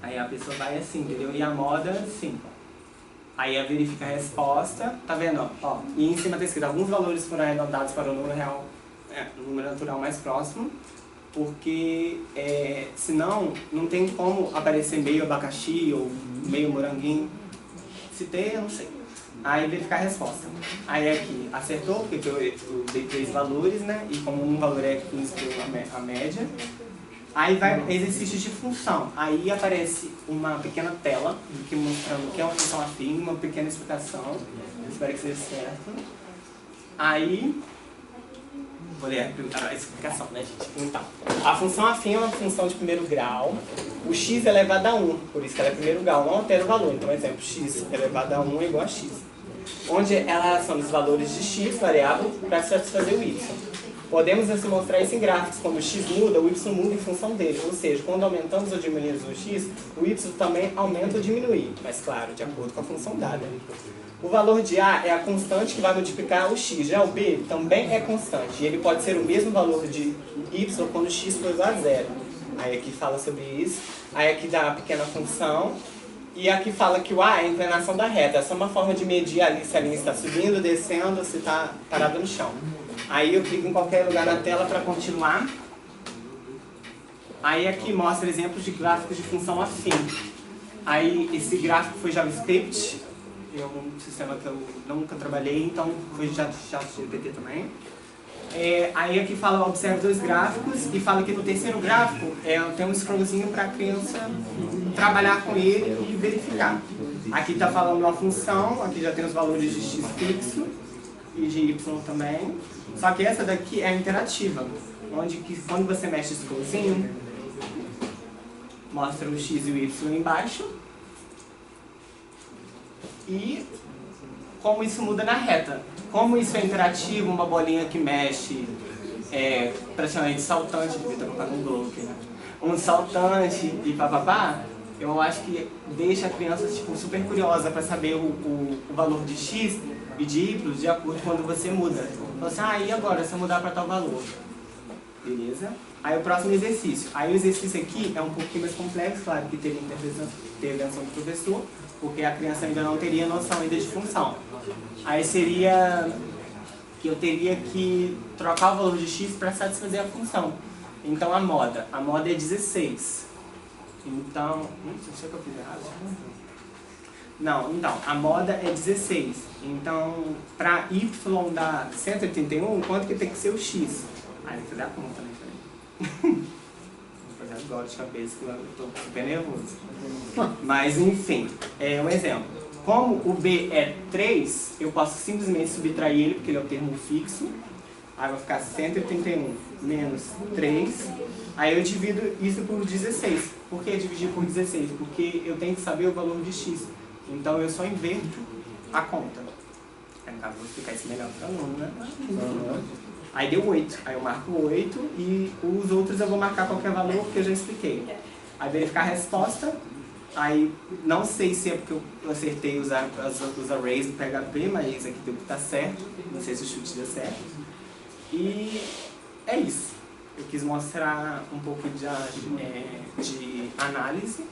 Aí a pessoa vai assim, entendeu? E a moda, 5. Aí a verifica a resposta, tá vendo? Ó, e em cima tá escrito, alguns valores foram arredondados para o número real, o número natural mais próximo. Porque senão não tem como aparecer meio abacaxi ou meio moranguinho. Se tem, eu não sei. Aí verificar a resposta. Aí aqui, acertou, porque eu dei 3 valores, né? E como um valor é 15 a média. Aí vai exercício de função. Aí aparece uma pequena tela que mostrando o que é uma função afim, uma pequena explicação. Espero que seja certo. Aí... Vou ler a explicação, né, gente? Então, a função afim é uma função de primeiro grau. O x é elevado a 1, por isso que ela é primeiro grau, não altera o valor. Então, exemplo, x elevado a 1 é igual a x. Onde é a relação dos valores de x, variável, para satisfazer o y. Podemos assim mostrar isso em gráficos. Quando o x muda, o y muda em função dele. Ou seja, quando aumentamos ou diminuímos o x, o y também aumenta ou diminui. Mas, claro, de acordo com a função dada. O valor de A é a constante que vai multiplicar o x. Já o B também é constante. E ele pode ser o mesmo valor de y quando o x for igual a 0. Aí aqui fala sobre isso. Aí aqui dá a pequena função. E aqui fala que o A é a inclinação da reta. Essa é uma forma de medir ali se a linha está subindo, descendo, se está parada no chão. Aí eu clico em qualquer lugar na tela para continuar. Aí aqui mostra exemplos de gráficos de função afim. Aí esse gráfico foi JavaScript. É um sistema que eu nunca trabalhei, então foi ChatGPT também. Aí aqui fala, observe 2 gráficos e fala que no terceiro gráfico tem um scrollzinho para a criança trabalhar com ele e verificar. Aqui está falando uma função, aqui já tem os valores de x fixo e de y também. Só que essa daqui é interativa, onde que, quando você mexe esse scrollzinho, mostra o x e o y embaixo. E como isso muda na reta. Como isso é interativo, uma bolinha que mexe, praticamente saltante, devia estar colocando um globo aqui, né? Um saltante e papapá, eu acho que deixa a criança tipo, super curiosa para saber o valor de x e de y de acordo com quando você muda. Então assim, e agora se eu mudar para tal valor? Beleza? Aí o próximo exercício. Aí o exercício aqui é um pouquinho mais complexo, claro que teve intervenção do professor, porque a criança ainda não teria noção ainda de função. Aí seria que eu teria que trocar o valor de x para satisfazer a função. Então a moda é 16. Então, não sei que eu fiz errado. Não, então, a moda é 16. Então, para y dar 181, quanto que tem que ser o x? Aí tem que fazer a conta, né? Vou fazer agora de cabeça que eu estou super nervoso. Mas enfim, um exemplo. Como o B é 3, eu posso simplesmente subtrair ele, porque ele é o termo fixo. Aí vai ficar 181 menos 3. Aí eu divido isso por 16. Por que dividir por 16? Porque eu tenho que saber o valor de x. Então eu só inverto a conta. Aí, no caso, eu vou explicar isso melhor para o aluno, né? Aí deu 8. Aí eu marco 8 e os outros eu vou marcar qualquer valor porque eu já expliquei. Aí verificar a resposta. Aí não sei se é porque eu acertei os arrays do PHP, mas aqui deu que tá certo. Não sei se o chute deu certo. E é isso. Eu quis mostrar um pouco de análise,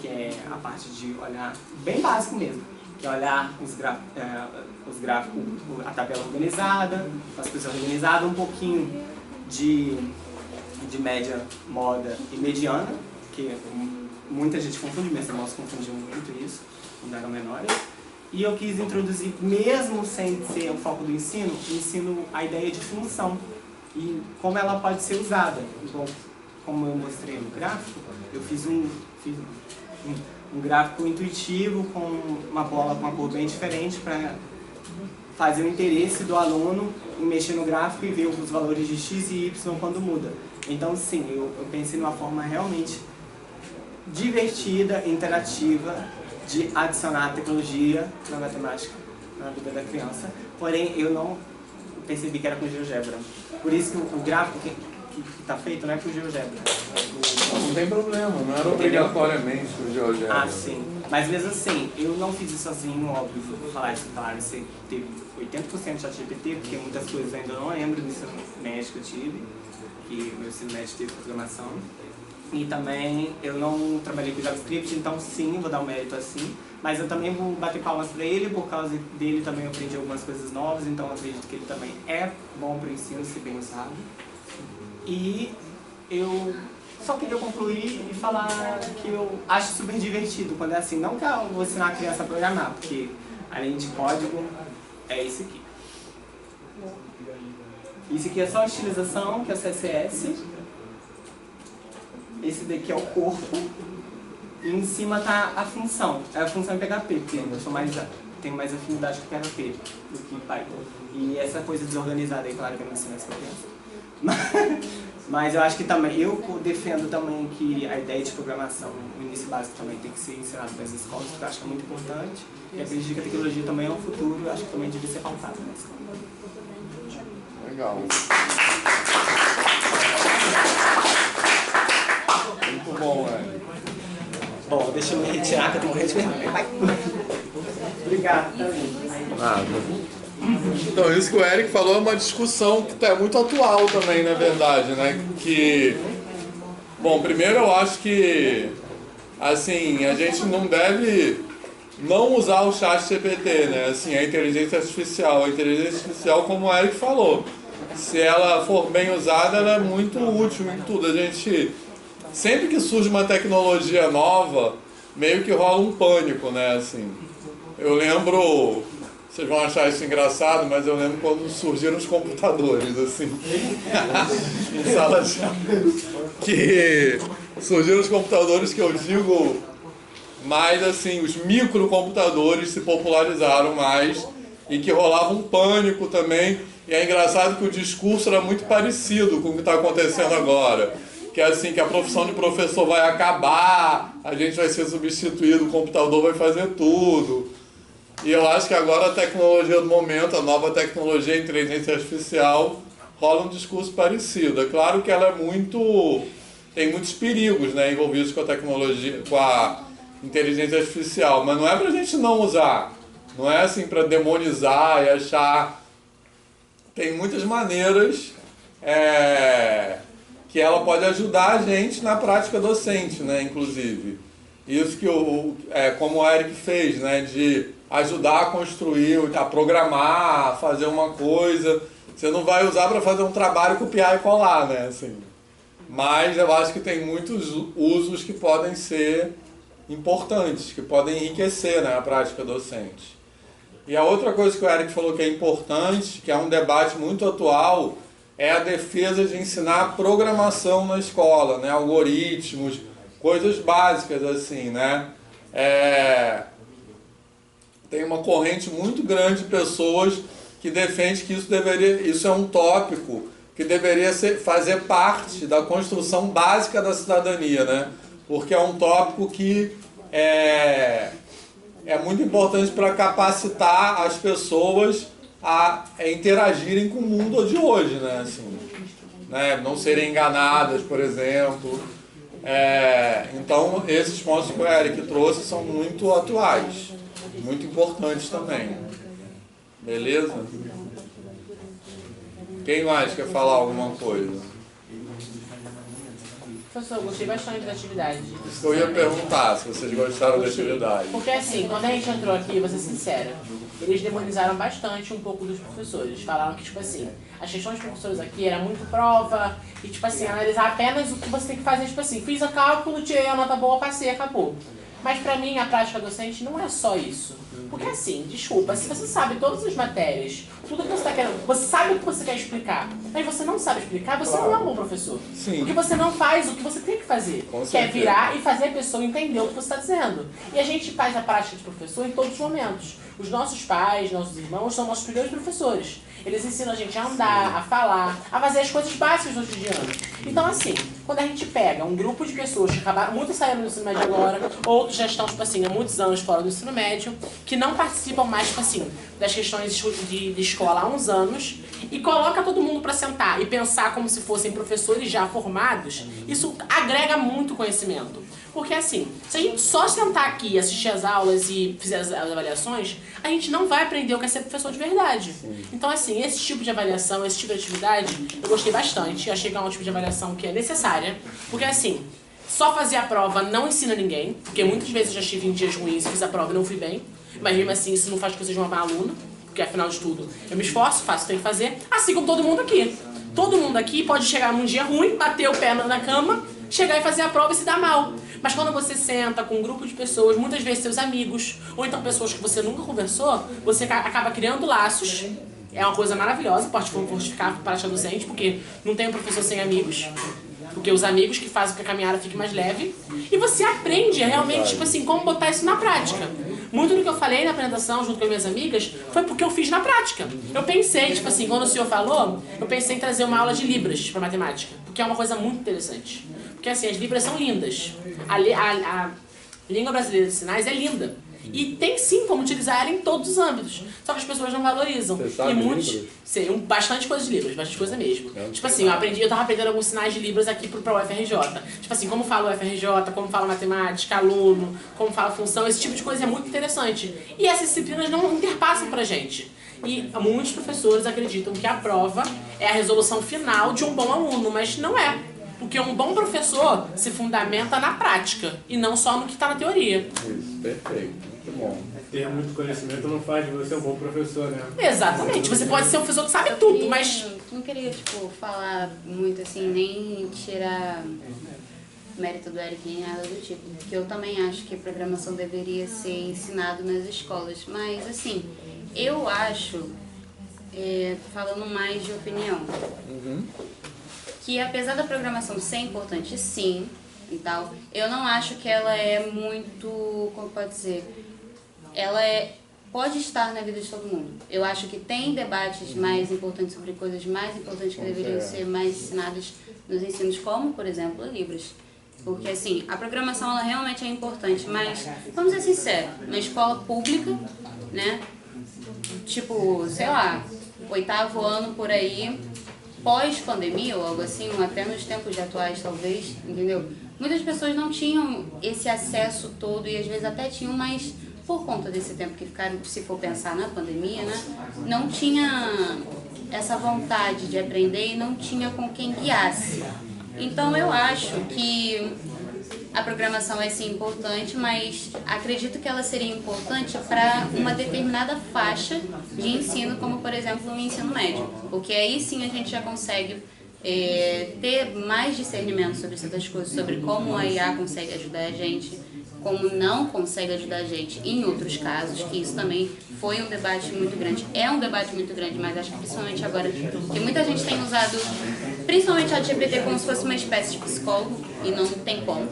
que é a parte de olhar, bem básico mesmo, que é olhar os gráficos, a tabela organizada, as coisas organizadas, um pouquinho de média, moda e mediana, que muita gente confunde, meus irmãos confundiam muito isso, quando eram menores. E eu quis introduzir, mesmo sem ser o foco do ensino a ideia de função e como ela pode ser usada. Então, como eu mostrei no gráfico, eu fiz um gráfico intuitivo com uma bola com uma cor bem diferente para fazer o interesse do aluno em mexer no gráfico e ver os valores de x e y quando muda. Então, sim, eu pensei numa forma realmente divertida, interativa, de adicionar tecnologia na matemática, na vida da criança. Porém, eu não percebi que era com GeoGebra. Por isso que o gráfico que está feito não é com GeoGebra. Não tem problema, não era obrigatoriamente com GeoGebra. Ah, sim. Mas mesmo assim, eu não fiz isso sozinho, óbvio, vou falar isso, claro, você teve 80% de ChatGPT, porque muitas coisas eu ainda não lembro do ensino médio que eu tive, que o meu ensino médio teve programação. E também eu não trabalhei com JavaScript, então sim, vou dar um mérito assim. Mas eu também vou bater palmas para ele, por causa dele também eu aprendi algumas coisas novas, então eu acredito que ele também é bom para o ensino, se bem usado. E eu só queria concluir e falar que eu acho super divertido quando é assim, não que eu vou ensinar a criança a programar, porque além de código, é isso aqui. Isso aqui é só a utilização, que é o CSS. Esse daqui é o corpo, e em cima está a função. É a função em PHP, porque eu tenho mais afinidade com PHP do que Python. E essa coisa desorganizada aí, claro que eu não ensino essa criança. Mas eu acho que também, eu defendo também que a ideia de programação, o início básico também tem que ser ensinado nas escolas, porque eu acho que é muito importante. E acredito que a tecnologia também é o futuro, eu acho que também devia ser pautada na escola. Legal. Muito bom, velho. Bom, deixa eu me retirar que eu tô morrendo de vergonha. Vai. Obrigado. Nada. Então, isso que o Eric falou é uma discussão que é muito atual também, na verdade, né? Que, bom, primeiro eu acho que, assim, a gente não deve não usar o ChatGPT, né? Assim, a inteligência artificial. A inteligência artificial, como o Eric falou, se ela for bem usada, ela é muito útil em tudo. A gente, sempre que surge uma tecnologia nova, meio que rola um pânico, né? Assim, eu lembro, vocês vão achar isso engraçado, mas eu lembro quando surgiram os computadores, assim, em sala de aula, que surgiram os computadores que eu digo, mas assim, os microcomputadores se popularizaram mais e que rolava um pânico também. E é engraçado que o discurso era muito parecido com o que está acontecendo agora. Que é assim, que a profissão de professor vai acabar, a gente vai ser substituído, o computador vai fazer tudo. E eu acho que agora a tecnologia do momento, a nova tecnologia, a inteligência artificial, rola um discurso parecido. É claro que ela tem muitos perigos, né, envolvidos com a tecnologia, com a inteligência artificial, mas não é para a gente não usar. Não é assim para demonizar e achar... Tem muitas maneiras que ela pode ajudar a gente na prática docente, né, inclusive. Isso que como o Eric fez, né, de ajudar a construir, a programar, a fazer uma coisa. Você não vai usar para fazer um trabalho, copiar e colar, né, assim. Mas eu acho que tem muitos usos que podem ser importantes, que podem enriquecer, né, a prática docente. E a outra coisa que o Eric falou que é importante, que é um debate muito atual, é a defesa de ensinar programação na escola, né? Algoritmos, coisas básicas assim, né? Tem uma corrente muito grande de pessoas que defende que isso é um tópico que deveria fazer parte da construção básica da cidadania, né? Porque é um tópico que é muito importante para capacitar as pessoas a interagirem com o mundo de hoje, né? Assim, né? Não serem enganadas, por exemplo. Então, esses pontos que o Eric trouxe são muito atuais, muito importantes também. Beleza? Quem mais quer falar alguma coisa? Professor, eu gostei bastante da atividade. Isso que eu ia perguntar, se vocês gostaram da atividade. Porque assim, quando a gente entrou aqui, vou ser sincera, eles demonizaram bastante um pouco dos professores. Falaram que, tipo assim, as questões dos professores aqui era muito prova e, tipo assim, analisar apenas o que você tem que fazer, tipo assim, fiz o cálculo, tirei a nota boa, passei, acabou. Mas pra mim, a prática docente não é só isso. Porque assim, desculpa, se você sabe todas as matérias, tudo que você está querendo, você sabe o que você quer explicar, mas você não sabe explicar, você não é um bom professor. Sim. Porque você não faz o que você tem que fazer, que é virar e fazer a pessoa entender o que você está dizendo. E a gente faz a prática de professor em todos os momentos. Os nossos pais, nossos irmãos são nossos primeiros professores. Eles ensinam a gente a andar, a falar, a fazer as coisas básicas do cotidiano. Então assim, quando a gente pega um grupo de pessoas que acabaram, muitos saíram do ensino médio agora, outros já estão, tipo assim, há muitos anos fora do ensino médio, que não participam mais, tipo assim, das questões de escola há uns anos, e coloca todo mundo para sentar e pensar como se fossem professores já formados, isso agrega muito conhecimento. Porque assim, se a gente só sentar aqui, assistir as aulas e fizer as avaliações, a gente não vai aprender o que é ser professor de verdade. Então assim, esse tipo de avaliação, esse tipo de atividade, eu gostei bastante. Achei que é um tipo de avaliação que é necessária. Porque assim, só fazer a prova não ensina ninguém. Porque muitas vezes eu já estive em dias ruins, fiz a prova e não fui bem. Mas mesmo assim, isso não faz com que eu seja uma má aluna. Porque afinal de tudo, eu me esforço, faço, tenho que fazer. Assim como todo mundo aqui. Todo mundo aqui pode chegar num dia ruim, bater o pé na cama, chegar e fazer a prova e se dar mal. Mas quando você senta com um grupo de pessoas, muitas vezes seus amigos, ou então pessoas que você nunca conversou, você acaba criando laços. É uma coisa maravilhosa, pode fortificar a prática docente, porque não tem um professor sem amigos. Porque os amigos que fazem com que a caminhada fique mais leve. E você aprende realmente, tipo assim, como botar isso na prática. Muito do que eu falei na apresentação junto com as minhas amigas foi porque eu fiz na prática. Eu pensei, tipo assim, quando o senhor falou, eu pensei em trazer uma aula de Libras para matemática. Porque é uma coisa muito interessante. Porque assim, as Libras são lindas. A língua brasileira de sinais é linda. E tem sim como utilizar em todos os âmbitos. Só que as pessoas não valorizam. Você sabe e muitos. Libras? Sei, bastante coisa de Libras, bastante coisa mesmo. Tipo assim, eu tava aprendendo alguns sinais de Libras aqui pra UFRJ. Tipo assim, como fala o UFRJ, como fala matemática, aluno, como fala função, esse tipo de coisa é muito interessante. E essas disciplinas não interpassam pra gente. E muitos professores acreditam que a prova é a resolução final de um bom aluno, mas não é. Porque um bom professor se fundamenta na prática e não só no que está na teoria. Isso, perfeito. Muito bom. Ter muito conhecimento não faz de você um bom professor, né? Exatamente. Você pode ser um professor que sabe tudo, mas... Não queria, tipo, falar muito assim, nem tirar mérito do Eric nem nada do tipo. Porque eu também acho que programação deveria ser ensinado nas escolas. Mas, assim, eu acho, falando mais de opinião, que apesar da programação ser importante, sim, e tal, eu não acho que ela é muito, como pode dizer, ela pode estar na vida de todo mundo. Eu acho que tem debates mais importantes sobre coisas mais importantes que deveriam ser mais ensinadas nos ensinos, como, por exemplo, Libras. Porque, assim, a programação, ela realmente é importante, mas, vamos ser sinceros, na escola pública, né, tipo, sei lá, 8º ano por aí, pós-pandemia ou algo assim, ou até nos tempos atuais talvez, entendeu? Muitas pessoas não tinham esse acesso todo e às vezes até tinham, mas por conta desse tempo que ficaram, se for pensar na pandemia, né, não tinha essa vontade de aprender e não tinha com quem guiasse. Então eu acho que a programação é sim importante, mas acredito que ela seria importante para uma determinada faixa de ensino, como por exemplo o ensino médio, porque aí sim a gente já consegue ter mais discernimento sobre certas coisas, sobre como a IA consegue ajudar a gente, como não consegue ajudar a gente em outros casos, que isso também foi um debate muito grande, é um debate muito grande, mas acho que principalmente agora, que muita gente tem usado, principalmente a GPT como se fosse uma espécie de psicólogo, e não tem como,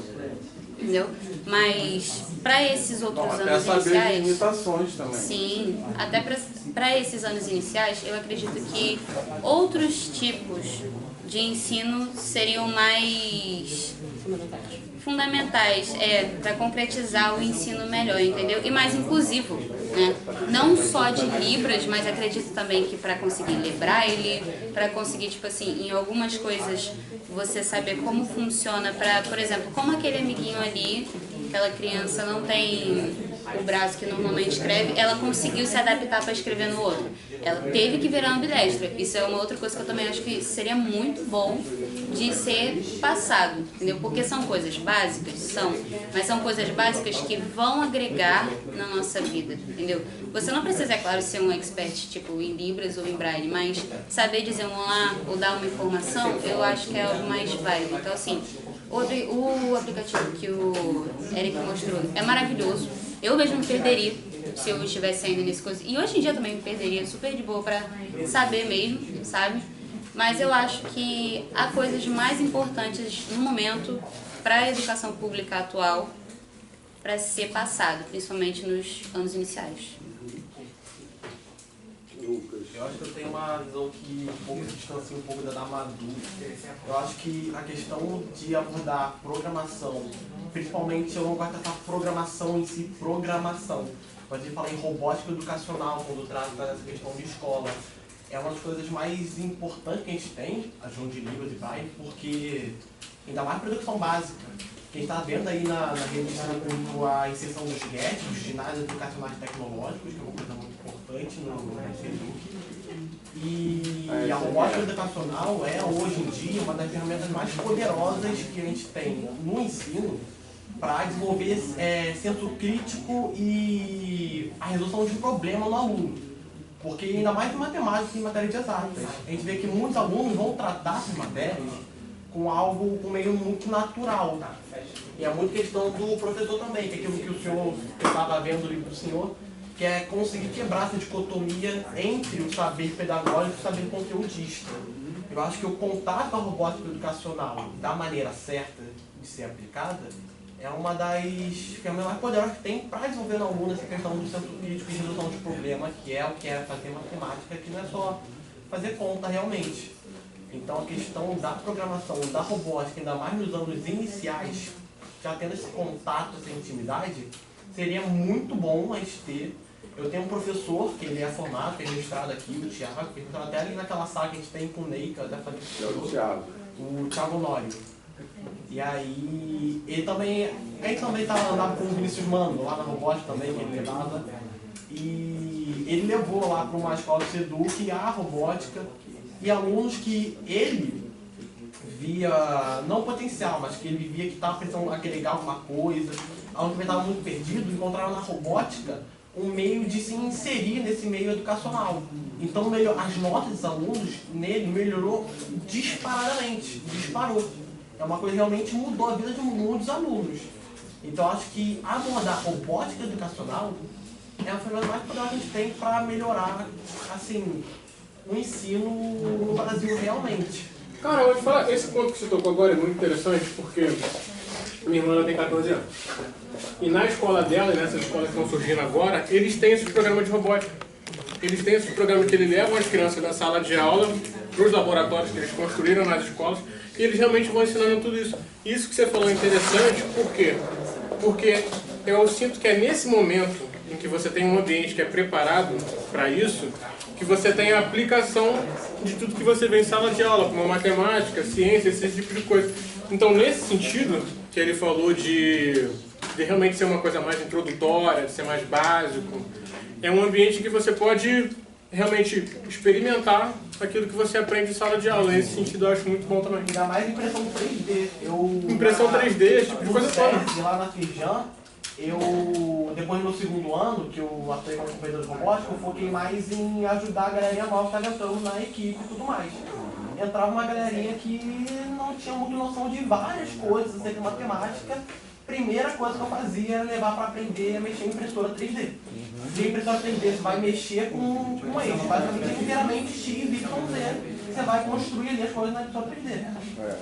entendeu? Mas para esses outros anos iniciais, limitações também. sim, até para esses anos iniciais, eu acredito que outros tipos de ensino seriam mais fundamentais para concretizar o ensino melhor, entendeu? E mais inclusivo, né? Não só de Libras, mas acredito também que para conseguir ler Braille, para conseguir, tipo assim, em algumas coisas você saber como funciona, por exemplo, como aquele amiguinho ali, aquela criança não tem o braço que normalmente escreve, ela conseguiu se adaptar para escrever no outro. Ela teve que virar ambidestra. Isso é uma outra coisa que eu também acho que seria muito bom de ser passado, entendeu? Porque são coisas básicas, mas são coisas básicas que vão agregar na nossa vida, entendeu? Você não precisa, é claro, ser um expert, tipo, em Libras ou em Braille, mas saber dizer um olá ou dar uma informação, eu acho que é algo mais válido. Então, assim, o aplicativo que o Eric mostrou é maravilhoso. Eu mesmo me perderia se eu estivesse ainda nesse coisa. E hoje em dia também me perderia super de boa pra saber mesmo, sabe? Mas eu acho que há coisas mais importantes no momento para a educação pública atual para ser passado, principalmente nos anos iniciais. Eu acho que eu tenho uma visão que um pouco se distancia um pouco da Madu. Eu acho que a questão de abordar programação, principalmente eu não gosto dessa programação em si, programação. Mas a gente fala em robótica educacional quando trata dessa questão de escola. É uma das coisas mais importantes que a gente tem, a João de Libras e Braille, porque ainda mais para a educação básica. Quem está vendo aí na rede de ensino público a inserção dos GET, dos ginásios educacionais tecnológicos, que é uma coisa muito importante no SEDUC. E a robótica educacional é, hoje em dia, uma das ferramentas mais poderosas que a gente tem no ensino para desenvolver senso crítico e a resolução de problema no aluno. Porque ainda mais em matemática e em matéria de exatas, a gente vê que muitos alunos vão tratar essas matérias com algo meio muito natural. E é muito questão do professor também, que é aquilo que o senhor, que eu estava vendo o livro do senhor, que é conseguir quebrar essa dicotomia entre o saber pedagógico e o saber conteudista. Eu acho que o contato com a robótica educacional da maneira certa de ser aplicada é uma das ferramentas mais poderosas que tem para desenvolver no aluno essa questão do centro crítico e resolução de problema, que é o que é fazer matemática, que não é só fazer conta realmente. Então a questão da programação, da robótica, ainda mais nos anos iniciais, já tendo esse contato, essa intimidade, seria muito bom a gente ter. Eu tenho um professor, que ele é formado, que é registrado aqui, o Thiago, que está até ali naquela sala que a gente tem com o Ney, que eu até falei o Thiago Nório. E aí, ele também andava com o Vinícius Mano, lá na robótica também, que ele levava. E ele levou lá para uma escola do SEDUC a robótica e alunos que ele via, não potencial, mas que ele via que estava precisando agregar alguma coisa, alunos que estavam muito perdidos, encontraram na robótica um meio de se inserir nesse meio educacional. Então as notas dos alunos nele melhorou disparadamente, disparou. É uma coisa que realmente mudou a vida de muitos alunos. Então acho que abordar robótica educacional é a ferramenta mais poderosa que a gente tem para melhorar, assim, o ensino no Brasil realmente. Cara, eu vou te falar, esse ponto que você tocou agora é muito interessante, porque minha irmã tem 14 anos. E na escola dela, e nessas escolas que estão surgindo agora, eles têm esses programas de robótica. Eles têm esses programas que eles levam as crianças da sala de aula para os laboratórios que eles construíram nas escolas, e eles realmente vão ensinando tudo isso. Isso que você falou é interessante, por quê? Porque eu sinto que é nesse momento em que você tem um ambiente que é preparado para isso, que você tem a aplicação de tudo que você vê em sala de aula, como matemática, ciência, esse tipo de coisa. Então, nesse sentido, que ele falou de realmente ser uma coisa mais introdutória, de ser mais básico, é um ambiente que você pode realmente experimentar aquilo que você aprende em sala de aula. Nesse sentido, eu acho muito bom também. Ainda mais impressão 3D. Impressão 3D, esse tipo de coisa toda. Lá na Fijan, depois do meu segundo ano, que eu atuei como companheiro de robótica, eu foquei mais em ajudar a galerinha nova que está entrando na equipe e tudo mais. Entrava uma galerinha que não tinha muita noção de várias coisas acerca de matemática. Primeira coisa que eu fazia era levar para aprender a mexer em impressora 3D. E a impressora 3D você vai mexer com eixo, basicamente inteiramente X, Y, Z. Você vai construir ali as coisas na impressora 3D.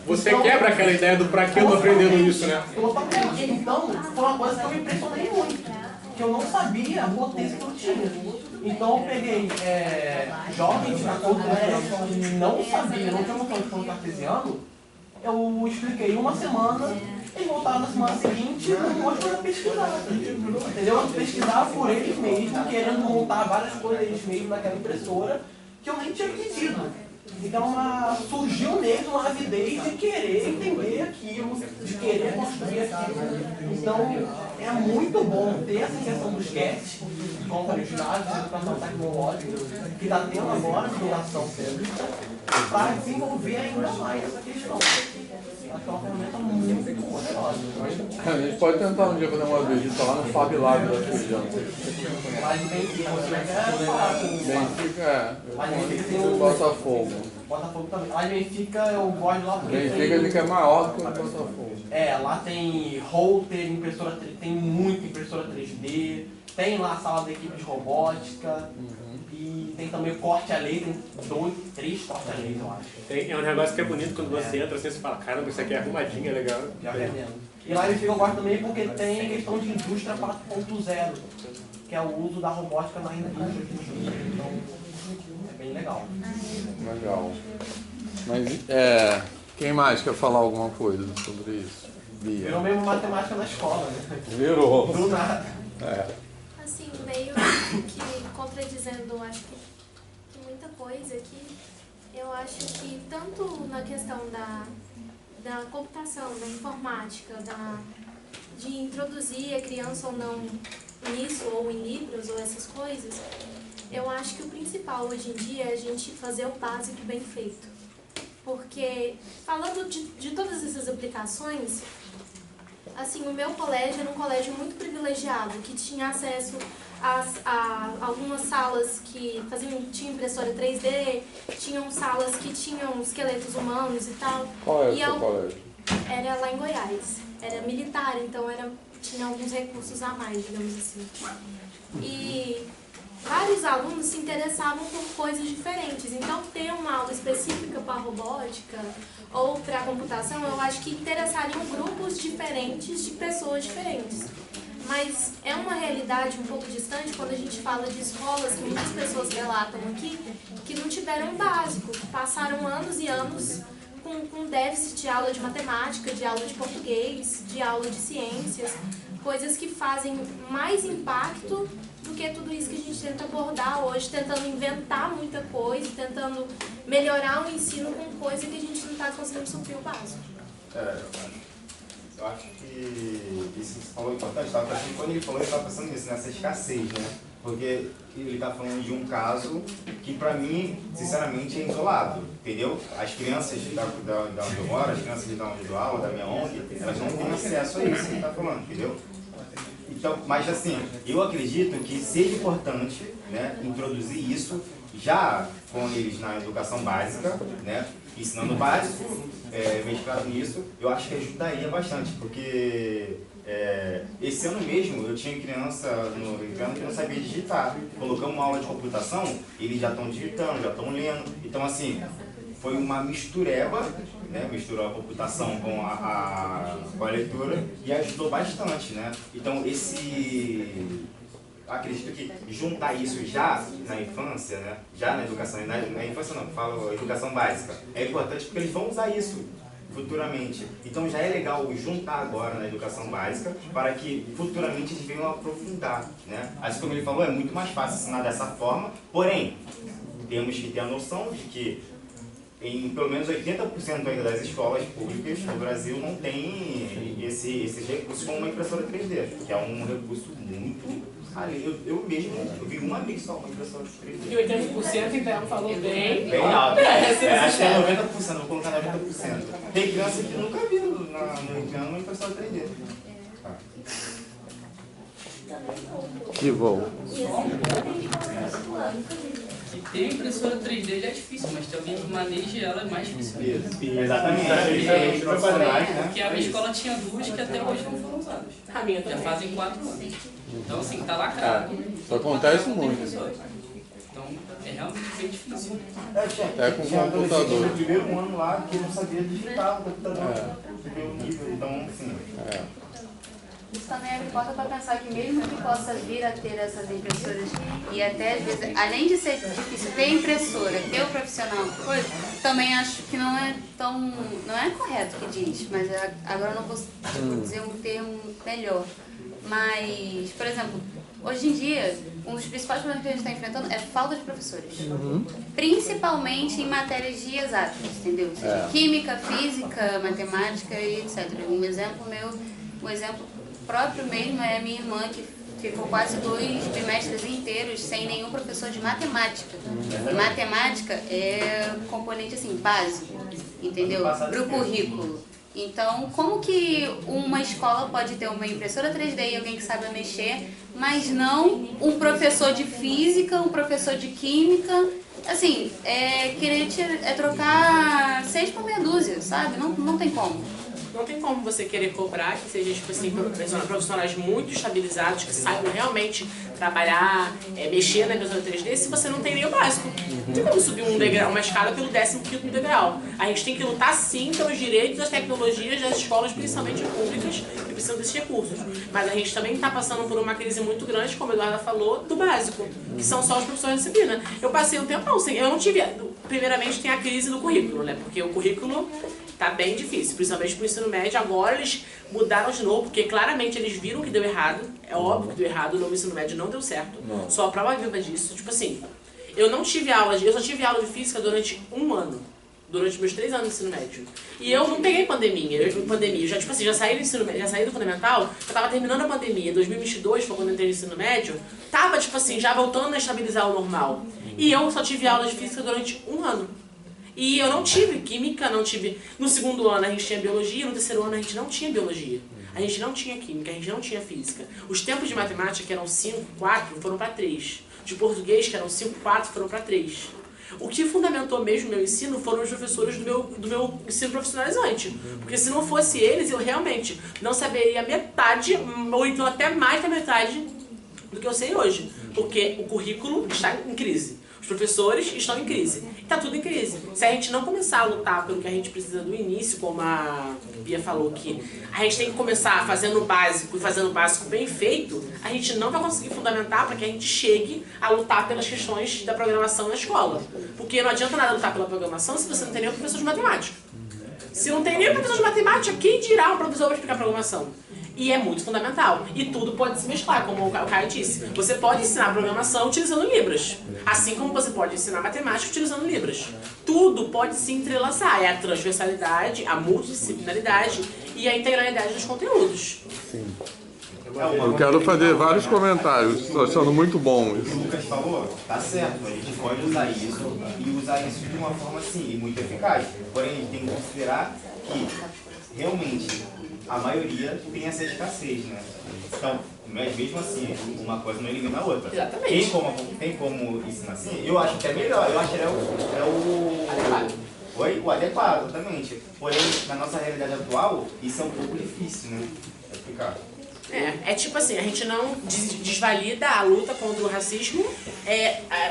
Você então, quebra aquela ideia do pra que eu tô aprendendo isso, né? Totalmente. Então, foi uma coisa que eu me impressionei muito. Que eu não sabia a potência que eu tinha. Então eu peguei jovens de 14 anos que não sabiam, não tinham noção de fundo cartesiano. Eu expliquei uma semana eles voltaram na semana seguinte com um monte de coisa pesquisada, entendeu? Pesquisaram por eles mesmos, querendo montar várias coisas eles mesmos naquela impressora, que eu nem tinha pedido. Então surgiu neles uma avidez de querer entender aquilo, de querer construir aquilo. Então é muito bom ter essa questão dos CAT, como originais, de educação tecnológica, que está tendo agora de doação pública, para desenvolver ainda mais essa questão. Acho que é uma ferramenta muito poderosa. A gente pode tentar um dia fazer uma visita lá no Fab Lab das crianças. Lá de Benfica, você vai falar com Benfica Botafogo. Botafogo também. Lá de Benfica eu gosto lá porque Benfica é maior do que o Botafogo. Lá tem router, impressora 3D, tem muita impressora 3D, tem lá a sala da equipe de robótica. E tem também o corte a laser, tem 3 cortes a laser, eu acho. É um negócio que é bonito quando você entra assim, você fala, caramba, isso aqui é arrumadinho, é legal. Já vendendo. E lá eu gosto também porque tem a questão de indústria 4.0, que é o uso da robótica na indústria. Então, é bem legal. Legal. Mas, quem mais quer falar alguma coisa sobre isso? Bia. Virou mesmo matemática na escola, né? Virou. Do nada. Assim, meio que contradizendo, acho que muita coisa aqui, eu acho que tanto na questão da computação, da informática, de introduzir a criança ou não nisso, ou em Libras, ou essas coisas, eu acho que o principal hoje em dia é a gente fazer o básico bem feito. Porque, falando de todas essas aplicações, assim, o meu colégio era um colégio muito privilegiado, que tinha acesso a algumas salas que tinham impressora 3D, tinham salas que tinham esqueletos humanos e tal. Qual é o seu colégio? Era lá em Goiás. Era militar, então tinha alguns recursos a mais, digamos assim. E vários alunos se interessavam por coisas diferentes. Então, ter uma aula específica para robótica ou para computação, eu acho que interessariam grupos diferentes de pessoas diferentes. Mas é uma realidade um pouco distante quando a gente fala de escolas que muitas pessoas relatam aqui que não tiveram básico, que passaram anos e anos com déficit de aula de matemática, de aula de português, de aula de ciências, coisas que fazem mais impacto do que tudo isso que a gente tenta abordar hoje, tentando inventar muita coisa, tentando melhorar o ensino com coisa que a gente não está conseguindo suprir o básico. Eu acho que isso que você falou é importante. Quando ele falou, eu estava pensando nisso, nessa escassez, né? Porque ele está falando de um caso que, para mim, sinceramente, é isolado, entendeu? As crianças da onde eu moro, as crianças da onde eu dou aula, da minha ONG, elas não têm acesso a isso que ele está falando, entendeu? Então, mas assim, eu acredito que seja importante, né, introduzir isso já com eles na educação básica, né, ensinando o básico, mesclado nisso, eu acho que ajudaria bastante, porque esse ano mesmo eu tinha criança no Rio Grande que não sabia digitar. Colocamos uma aula de computação, eles já estão digitando, já estão lendo. Então, assim, foi uma mistureba, né? Misturou a computação com a leitura e ajudou bastante, né? Então, acredito que juntar isso já na infância, né? Já na educação, na infância não, falo educação básica, é importante porque eles vão usar isso futuramente. Então já é legal juntar agora na educação básica para que futuramente eles venham aprofundar, né? Assim como ele falou, é muito mais fácil ensinar dessa forma, porém, temos que ter a noção de que em pelo menos 80% ainda das escolas públicas no Brasil não tem esses recursos como uma impressora 3D, que é um recurso muito... Eu mesmo vi uma vez só uma impressora 3D. E 80% então falou bem alto. Acho que é 90%, vou colocar 90%. Tem criança que nunca viu no uma impressora 3D. Que bom. E ter impressora 3D já é difícil, mas ter alguém que maneje ela é mais difícil. Exatamente. Porque a minha escola tinha duas que até hoje não foram usadas. A minha já fazem 4 anos. Então, assim, tá lacrado. Isso acontece muito. Então, é realmente bem difícil. Até com o computador. No primeiro ano lá que não sabia digitar no computador. Ver o nível, então, assim. isso também abre porta para pensar que mesmo que possa vir a ter essas impressoras e até às vezes, além de ser difícil ter impressora, ter o profissional, coisa, também acho que não é correto o que diz, mas agora eu não posso dizer um termo melhor. Mas, por exemplo, hoje em dia, um dos principais problemas que a gente está enfrentando é falta de professores. Principalmente em matérias de exatas, entendeu? Seja química, física, matemática e etc. Um exemplo próprio mesmo é a minha irmã, que ficou quase 2 bimestres inteiros sem nenhum professor de matemática. E matemática é componente assim, básico, entendeu? Para o currículo. Então, como que uma escola pode ter uma impressora 3D e alguém que saiba mexer, mas não um professor de física, um professor de química? Assim, querer trocar 6 por meia dúzia, sabe? Não tem como. Não tem como você querer cobrar que seja, tipo assim, profissionais muito estabilizados, que saibam realmente trabalhar, mexer na impressora 3D, se você não tem nem o básico. Não tem como subir uma escada pelo 15º degrau. A gente tem que lutar, sim, pelos direitos das tecnologias das escolas, principalmente públicas, que precisam desses recursos. Mas a gente também está passando por uma crise muito grande, como a Eduarda falou, do básico, que são só os professores de disciplina. Eu passei um tempão sem... Eu não tive... Primeiramente tem a crise do currículo, né? Porque o currículo tá bem difícil, principalmente pro ensino médio. Agora eles mudaram de novo, porque claramente eles viram que deu errado. É óbvio que deu errado, o novo ensino médio não deu certo. Só a prova viva disso. Tipo assim, eu só tive aula de física durante 1 ano. Durante meus 3 anos de ensino médio. E eu não peguei pandemia. Eu já, tipo assim, já saí do fundamental, eu tava terminando a pandemia. 2022 foi quando eu entrei no ensino médio. Tava, tipo assim, já voltando a estabilizar o normal. E eu só tive aula de física durante 1 ano. E eu não tive química, não tive... No 2º ano a gente tinha biologia, no 3º ano a gente não tinha biologia. A gente não tinha química, a gente não tinha física. Os tempos de matemática, que eram 5, 4, foram para 3. De português, que eram 5, 4, foram para 3. O que fundamentou mesmo o meu ensino foram os professores do meu ensino profissionalizante. Porque se não fosse eles, eu realmente não saberia metade, ou então até mais da metade do que eu sei hoje. Porque o currículo está em crise. Os professores estão em crise. Está tudo em crise. Se a gente não começar a lutar pelo que a gente precisa do início, como a Bia falou, que a gente tem que começar fazendo o básico e fazendo o básico bem feito, a gente não vai conseguir fundamentar para que a gente chegue a lutar pelas questões da programação na escola. Porque não adianta nada lutar pela programação se você não tem nenhum professor de matemática. Se não tem nenhum professor de matemática, quem dirá um professor para explicar programação? E é muito fundamental. E tudo pode se mesclar, como o Caio disse. Você pode ensinar programação utilizando Libras. Assim como você pode ensinar matemática utilizando Libras. Tudo pode se entrelaçar. É a transversalidade, a multidisciplinaridade e a integralidade dos conteúdos. Sim. Eu quero fazer vários comentários. Estou achando muito bom isso. O que o Lucas falou, tá certo. A gente pode usar isso e usar isso de uma forma, assim, muito eficaz. Porém, a gente tem que considerar que, realmente, a maioria tem essa escassez, né? Então, mas mesmo assim, uma coisa não elimina a outra. Exatamente. Tem como ensinar assim? Eu acho até melhor. Eu acho que o adequado, exatamente. Porém, na nossa realidade atual, isso é um pouco difícil, né? Explicar. É tipo assim, a gente não desvalida a luta contra o racismo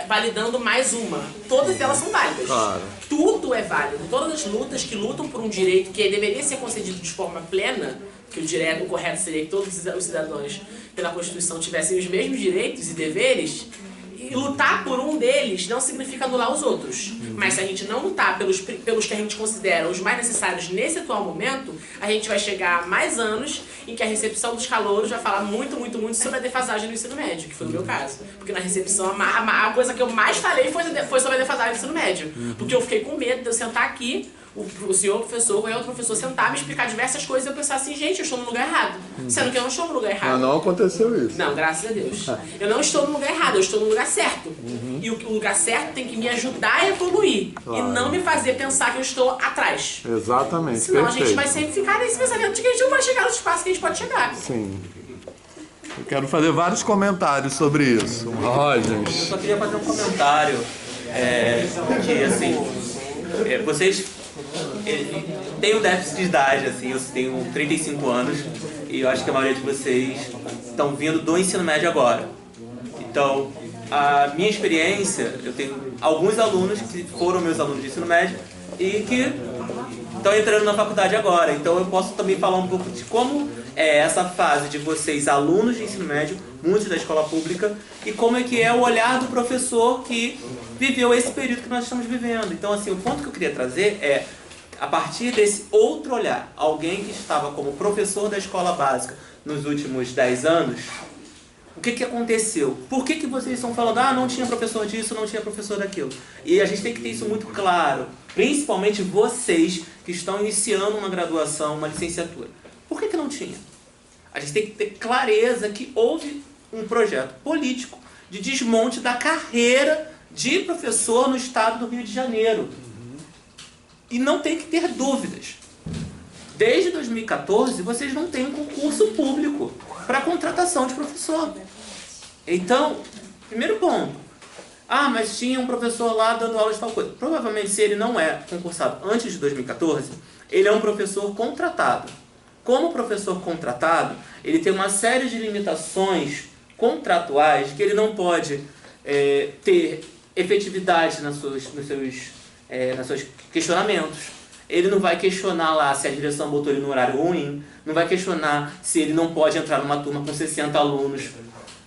validando mais uma. Todas elas são válidas. Claro. Tudo é válido. Todas as lutas que lutam por um direito que deveria ser concedido de forma plena, que o correto seria que todos os cidadãos pela Constituição tivessem os mesmos direitos e deveres, e lutar por um deles não significa anular os outros. Mas se a gente não lutar pelos que a gente considera os mais necessários nesse atual momento, a gente vai chegar a mais anos em que a recepção dos calouros vai falar muito sobre a defasagem do ensino médio, que foi o meu caso. Porque na recepção, a coisa que eu mais falei foi sobre a defasagem do ensino médio. Porque eu fiquei com medo de eu sentar aqui, o senhor professor, ou outro professor sentar, me explicar diversas coisas e eu pensar assim, gente, eu estou no lugar errado. Sendo que eu não estou no lugar errado. Mas não aconteceu isso. Não, graças a Deus. Eu não estou no lugar errado, eu estou no lugar certo. E o lugar certo tem que me ajudar a evoluir. Claro. E não me fazer pensar que eu estou atrás. Exatamente, Senão perfeito. a gente vai sempre ficar nesse pensamento de que a gente não vai chegar no espaço que a gente pode chegar. Sim. Eu quero fazer vários comentários sobre isso. Rogens. Eu só queria fazer um comentário. Que assim, vocês têm um déficit de idade, assim, eu tenho 35 anos e eu acho que a maioria de vocês estão vindo do ensino médio agora. Então, a minha experiência, eu tenho alguns alunos que foram meus alunos de ensino médio e que estão entrando na faculdade agora. Então eu posso também falar um pouco de como é essa fase de vocês, alunos de ensino médio, muitos da escola pública, e como é que é o olhar do professor que viveu esse período que nós estamos vivendo. Então, assim, o ponto que eu queria trazer é, a partir desse outro olhar, alguém que estava como professor da escola básica nos últimos 10 anos, o que aconteceu? Por que vocês estão falando, não tinha professor disso, não tinha professor daquilo? E a gente tem que ter isso muito claro, principalmente vocês que estão iniciando uma graduação, uma licenciatura. Por que não tinha? A gente tem que ter clareza que houve um projeto político de desmonte da carreira de professor no estado do Rio de Janeiro. E não tem que ter dúvidas. Desde 2014, vocês não têm um concurso público para contratação de professor. Então, primeiro ponto. Mas tinha um professor lá dando aula de tal coisa. Provavelmente, se ele não é concursado antes de 2014, ele é um professor contratado. Como professor contratado, ele tem uma série de limitações contratuais que ele não pode ter efetividade nos seus questionamentos. Ele não vai questionar lá se a direção botou ele no horário ruim, não vai questionar se ele não pode entrar numa turma com 60 alunos.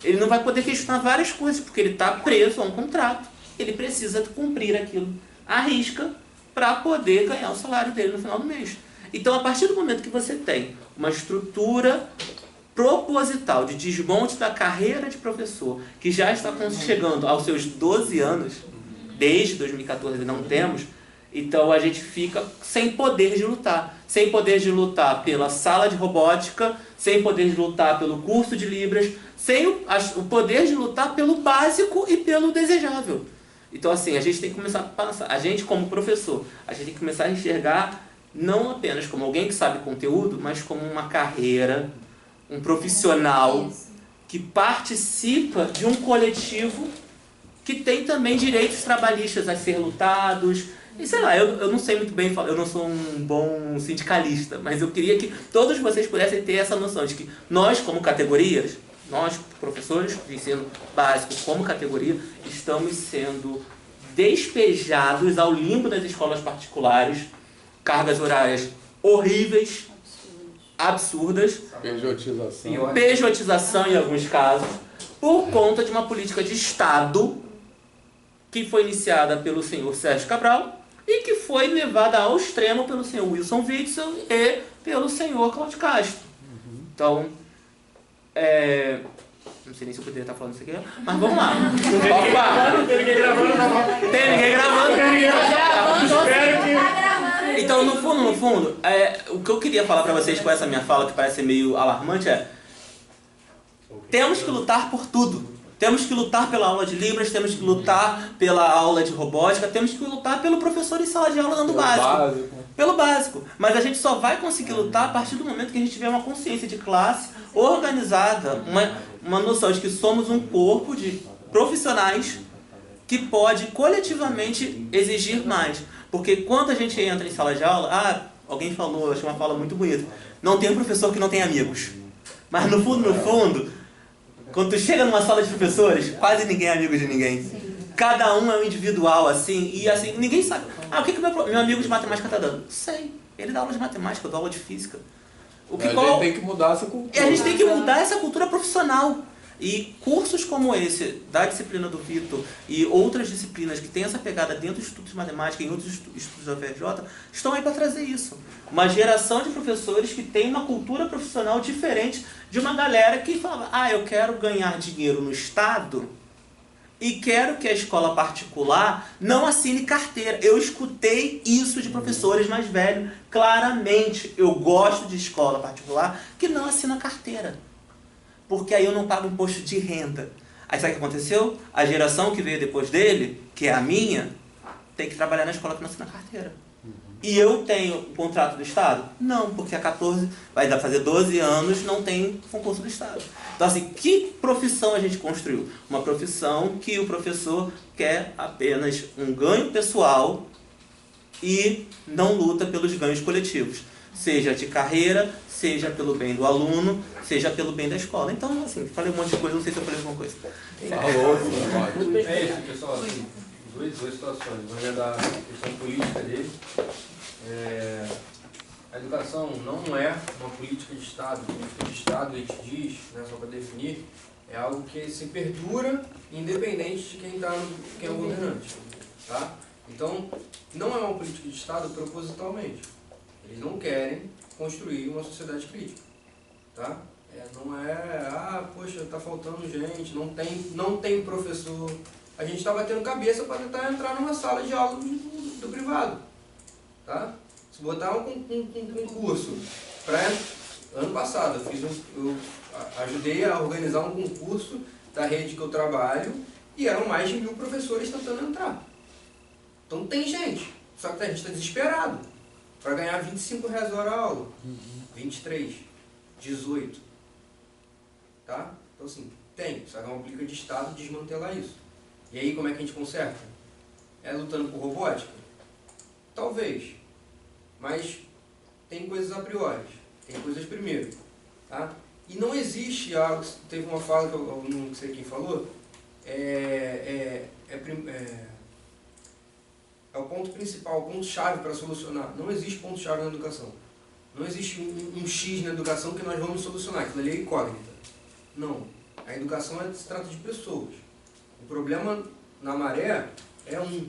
Ele não vai poder questionar várias coisas, porque ele está preso a um contrato. Ele precisa cumprir aquilo à risca para poder ganhar o salário dele no final do mês. Então, a partir do momento que você tem uma estrutura proposital de desmonte da carreira de professor, que já está chegando aos seus 12 anos, desde 2014 não temos, então a gente fica sem poder de lutar. Sem poder de lutar pela sala de robótica, sem poder de lutar pelo curso de Libras, sem o poder de lutar pelo básico e pelo desejável. Então, assim, a gente tem que começar a pensar, a gente como professor, a gente tem que começar a enxergar não apenas como alguém que sabe conteúdo, mas como uma carreira, um profissional que participa de um coletivo que tem também direitos trabalhistas a ser lutados. E sei lá, eu não sei muito bem falar, eu não sou um bom sindicalista, mas eu queria que todos vocês pudessem ter essa noção de que nós, como categorias, nós, professores de ensino básico, como categoria, estamos sendo despejados ao limbo das escolas particulares, cargas horárias horríveis, absurdas, pejotização em alguns casos, por conta de uma política de Estado que foi iniciada pelo senhor Sérgio Cabral e que foi levada ao extremo pelo senhor Wilson Witzel e pelo senhor Cláudio Castro. Então, não sei nem se eu poderia estar falando isso aqui, mas vamos lá. Tem ninguém gravando. Tem ninguém gravando. Então, no fundo, o que eu queria falar para vocês com essa minha fala, que parece meio alarmante, temos que lutar por tudo. Temos que lutar pela aula de Libras, temos que lutar pela aula de robótica, temos que lutar pelo professor em sala de aula dando básico. Pelo básico. Mas a gente só vai conseguir lutar a partir do momento que a gente tiver uma consciência de classe organizada, uma noção de que somos um corpo de profissionais que pode coletivamente exigir mais. Porque quando a gente entra em sala de aula, alguém falou, eu achei uma fala muito bonita, não tem um professor que não tem amigos. Mas no fundo, quando tu chega numa sala de professores, quase ninguém é amigo de ninguém. Cada um é um individual, assim, e assim, ninguém sabe. O que meu amigo de matemática está dando? Não sei. Ele dá aula de matemática, eu dou aula de física. A gente tem que mudar essa cultura. E a gente tem que mudar essa cultura profissional. E cursos como esse, da disciplina do Vitor, e outras disciplinas que têm essa pegada dentro dos estudos de matemática e em outros estudos da UFRJ, estão aí para trazer isso. Uma geração de professores que tem uma cultura profissional diferente de uma galera que fala, eu quero ganhar dinheiro no Estado e quero que a escola particular não assine carteira. Eu escutei isso de professores mais velhos, claramente. Eu gosto de escola particular que não assina carteira. Porque aí eu não pago imposto de renda. Aí sabe o que aconteceu? A geração que veio depois dele, que é a minha, tem que trabalhar na escola que não assina carteira. E eu tenho o contrato do Estado? Não, porque vai fazer 12 anos, não tem concurso do Estado. Então assim, que profissão a gente construiu? Uma profissão que o professor quer apenas um ganho pessoal e não luta pelos ganhos coletivos. Seja de carreira, seja pelo bem do aluno, seja pelo bem da escola. Então, assim, falei um monte de coisa, não sei se eu falei alguma coisa. É isso, pessoal. Assim, duas situações. Uma é da questão política dele. a educação não é uma política de Estado. A política de Estado, a gente diz, né, só para definir, é algo que se perdura independente de quem é o governante. Tá? Então, não é uma política de Estado propositalmente. Eles não querem construir uma sociedade crítica. Tá? Não é, poxa, está faltando gente, não tem professor. A gente está batendo cabeça para tentar entrar numa sala de aula do privado. Tá? Se botar um concurso, ano passado eu ajudei a organizar um concurso da rede que eu trabalho e eram mais de 1000 professores tentando entrar. Então tem gente, só que a gente está desesperado para ganhar R$25 a hora a aula, 23, 18. Tá? Então assim, só que é uma política de Estado desmantelar isso. E aí como é que a gente conserta? É lutando por robótica? Talvez. Mas tem coisas a priori, tem coisas primeiro. Tá? E não existe algo, teve uma fala que eu não sei quem falou, é o ponto principal, o ponto-chave para solucionar. Não existe ponto-chave na educação. Não existe um X na educação que nós vamos solucionar, aquilo ali é incógnita. Não. A educação se trata de pessoas. O problema na Maré é um,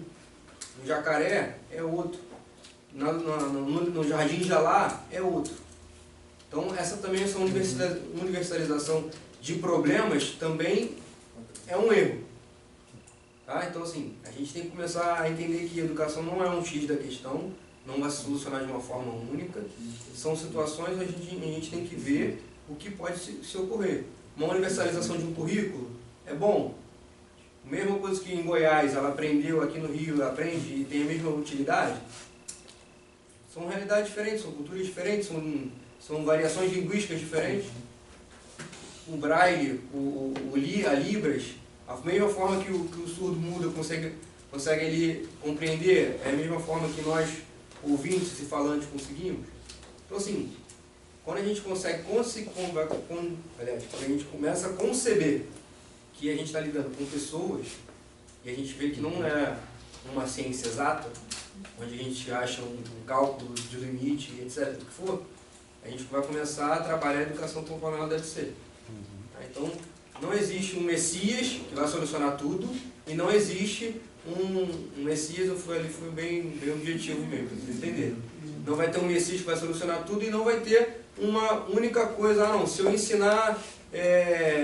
no Jacaré é outro, no Jardim Jalá é outro. Então essa também, essa universalização de problemas também é um erro. Tá? Então assim, a gente tem que começar a entender que a educação não é um X da questão, não vai se solucionar de uma forma única. São situações onde a gente tem que ver o que pode se ocorrer. Uma universalização de um currículo é bom. A mesma coisa que em Goiás ela aprendeu, aqui no Rio ela aprende e tem a mesma utilidade. São realidades diferentes, são culturas diferentes, são variações linguísticas diferentes. O Braille, a Libras, a mesma forma que o surdo mudo consegue ele compreender, é a mesma forma que nós, ouvintes e falantes, conseguimos. Então assim, quando a gente consegue quando a gente começa a conceber que a gente está lidando com pessoas e a gente vê que não é uma ciência exata, onde a gente acha um cálculo de limite, etc., do que for, a gente vai começar a trabalhar a educação conforme ela deve ser. Então, não existe um Messias que vai solucionar tudo e não existe um Messias, foi bem objetivo mesmo, para vocês entenderem. Não vai ter um Messias que vai solucionar tudo e não vai ter uma única coisa, se eu ensinar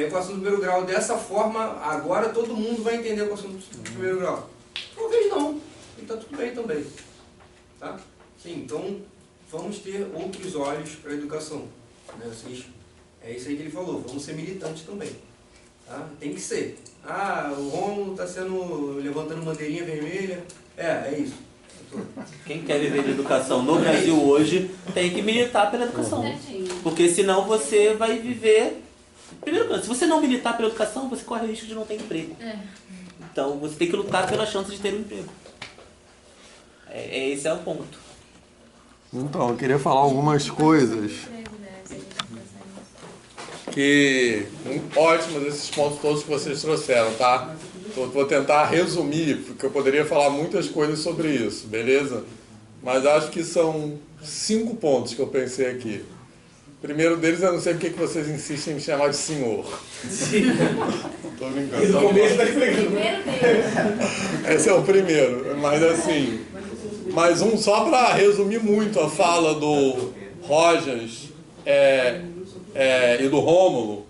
equação do primeiro grau dessa forma, agora todo mundo vai entender a equação do primeiro grau. Talvez não, e está tudo bem também. Tá? Sim, então vamos ter outros olhos para a educação. Né? É isso aí que ele falou, vamos ser militantes também. Tá? Tem que ser. O Rômulo está levantando bandeirinha vermelha. É isso. Quem quer viver de educação no Brasil hoje tem que militar pela educação. Porque senão você vai viver... Primeiro, se você não militar pela educação, você corre o risco de não ter emprego. Então você tem que lutar pela chance de ter um emprego. Esse é o ponto. Então, eu queria falar algumas coisas que... Ótimos esses pontos todos que vocês trouxeram, tá? Vou tentar resumir, porque eu poderia falar muitas coisas sobre isso, beleza? Mas acho que são 5 pontos que eu pensei aqui. O primeiro deles, eu não sei porque que vocês insistem em me chamar de senhor. Tô brincando. Esse é o primeiro, mas assim... Mais um, só para resumir muito a fala do Rogers e do Rômulo,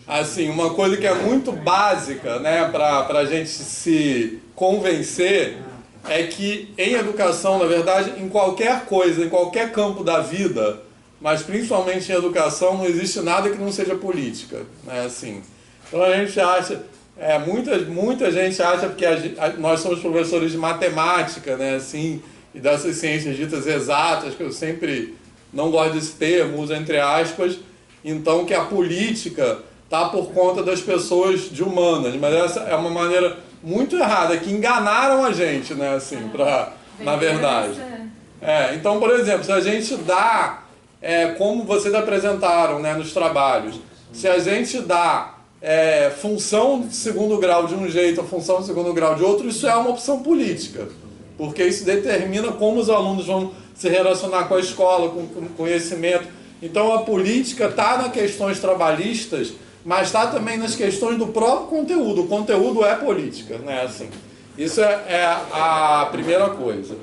assim, uma coisa que é muito básica, né, para a gente se convencer, é que em educação, na verdade, em qualquer coisa, em qualquer campo da vida, mas principalmente em educação, não existe nada que não seja política, né, assim. Então a gente acha, muita gente acha, porque nós somos professores de matemática, né, assim, e dessas ciências ditas exatas, que eu sempre não gosto desse termo, uso entre aspas, então que a política está por conta das pessoas de humanas, mas essa é uma maneira muito errada, que enganaram a gente, né, assim, na verdade. Então, por exemplo, se a gente dá, como vocês apresentaram, né, nos trabalhos, se a gente dá função de segundo grau de um jeito, a função de segundo grau de outro, isso é uma opção política. porque isso determina como os alunos vão se relacionar com a escola, com o conhecimento. Então a política está nas questões trabalhistas, mas está também nas questões do próprio conteúdo. O conteúdo é política, né? Assim, isso é a primeira coisa.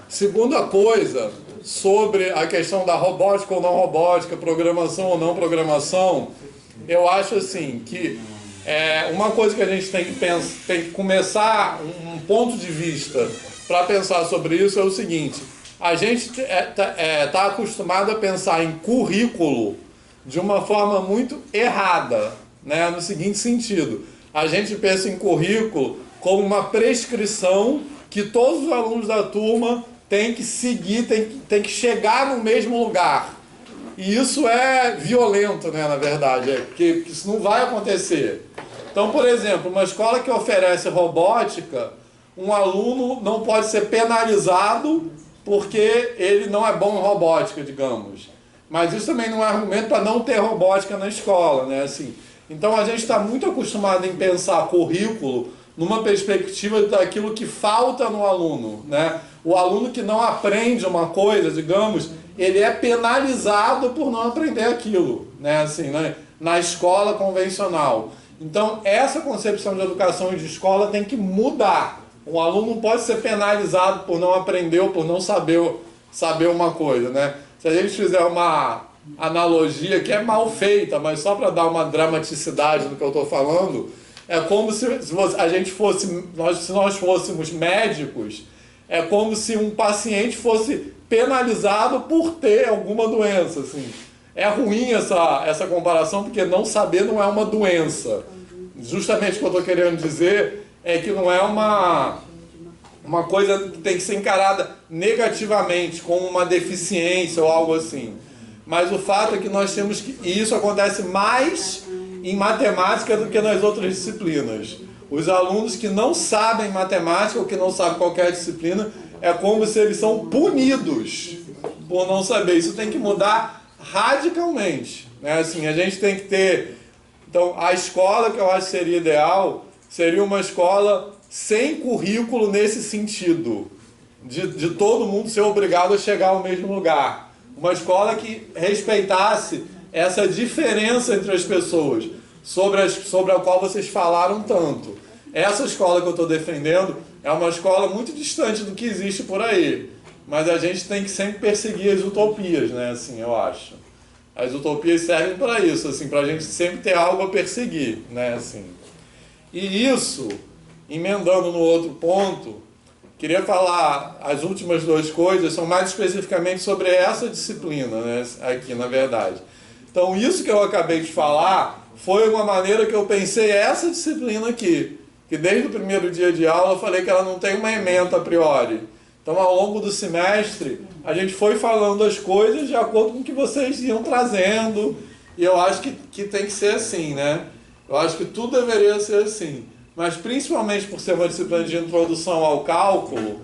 Segunda coisa, sobre a questão da robótica ou não robótica, programação ou não programação, eu acho assim que uma coisa que a gente tem que começar, um ponto de vista para pensar sobre isso é o seguinte: a gente tá acostumado a pensar em currículo de uma forma muito errada, né? No seguinte sentido, a gente pensa em currículo como uma prescrição que todos os alunos da turma têm que seguir, têm que chegar no mesmo lugar. E isso é violento, né, na verdade, porque isso não vai acontecer. Então, por exemplo, uma escola que oferece robótica, um aluno não pode ser penalizado porque ele não é bom em robótica, digamos. Mas isso também não é argumento para não ter robótica na escola, né? Assim, então a gente está muito acostumado em pensar currículo numa perspectiva daquilo que falta no aluno, né? O aluno que não aprende uma coisa, digamos, ele é penalizado por não aprender aquilo, né? Assim, né? Na escola convencional. Então, essa concepção de educação e de escola tem que mudar. Um aluno não pode ser penalizado por não aprender ou por não saber uma coisa, né? Se a gente fizer uma analogia que é mal feita, mas só para dar uma dramaticidade no que eu estou falando, é como se nós fôssemos médicos, é como se um paciente fosse penalizado por ter alguma doença, assim. É ruim essa comparação, porque não saber não é uma doença. Justamente o que eu estou querendo dizer é que não é uma coisa que tem que ser encarada negativamente, como uma deficiência ou algo assim. Mas o fato é que nós temos que... E isso acontece mais em matemática do que nas outras disciplinas. Os alunos que não sabem matemática ou que não sabem qualquer disciplina, é como se eles são punidos por não saber. Isso tem que mudar radicalmente, né? Assim, a gente tem que ter... Então, a escola que eu acho que seria ideal seria uma escola sem currículo nesse sentido, de todo mundo ser obrigado a chegar ao mesmo lugar. Uma escola que respeitasse essa diferença entre as pessoas, sobre a qual vocês falaram tanto. Essa escola que eu estou defendendo é uma escola muito distante do que existe por aí, mas a gente tem que sempre perseguir as utopias, né? Assim, eu acho. As utopias servem para isso, assim, para a gente sempre ter algo a perseguir, né? Assim. E isso, emendando no outro ponto, queria falar, as últimas duas coisas são mais especificamente sobre essa disciplina, né? Aqui, na verdade. Então, isso que eu acabei de falar foi uma maneira que eu pensei essa disciplina aqui, que desde o primeiro dia de aula eu falei que ela não tem uma ementa a priori. Então, ao longo do semestre, a gente foi falando as coisas de acordo com o que vocês iam trazendo, e eu acho que tem que ser assim, né? Eu acho que tudo deveria ser assim. Mas, principalmente por ser uma disciplina de introdução ao cálculo,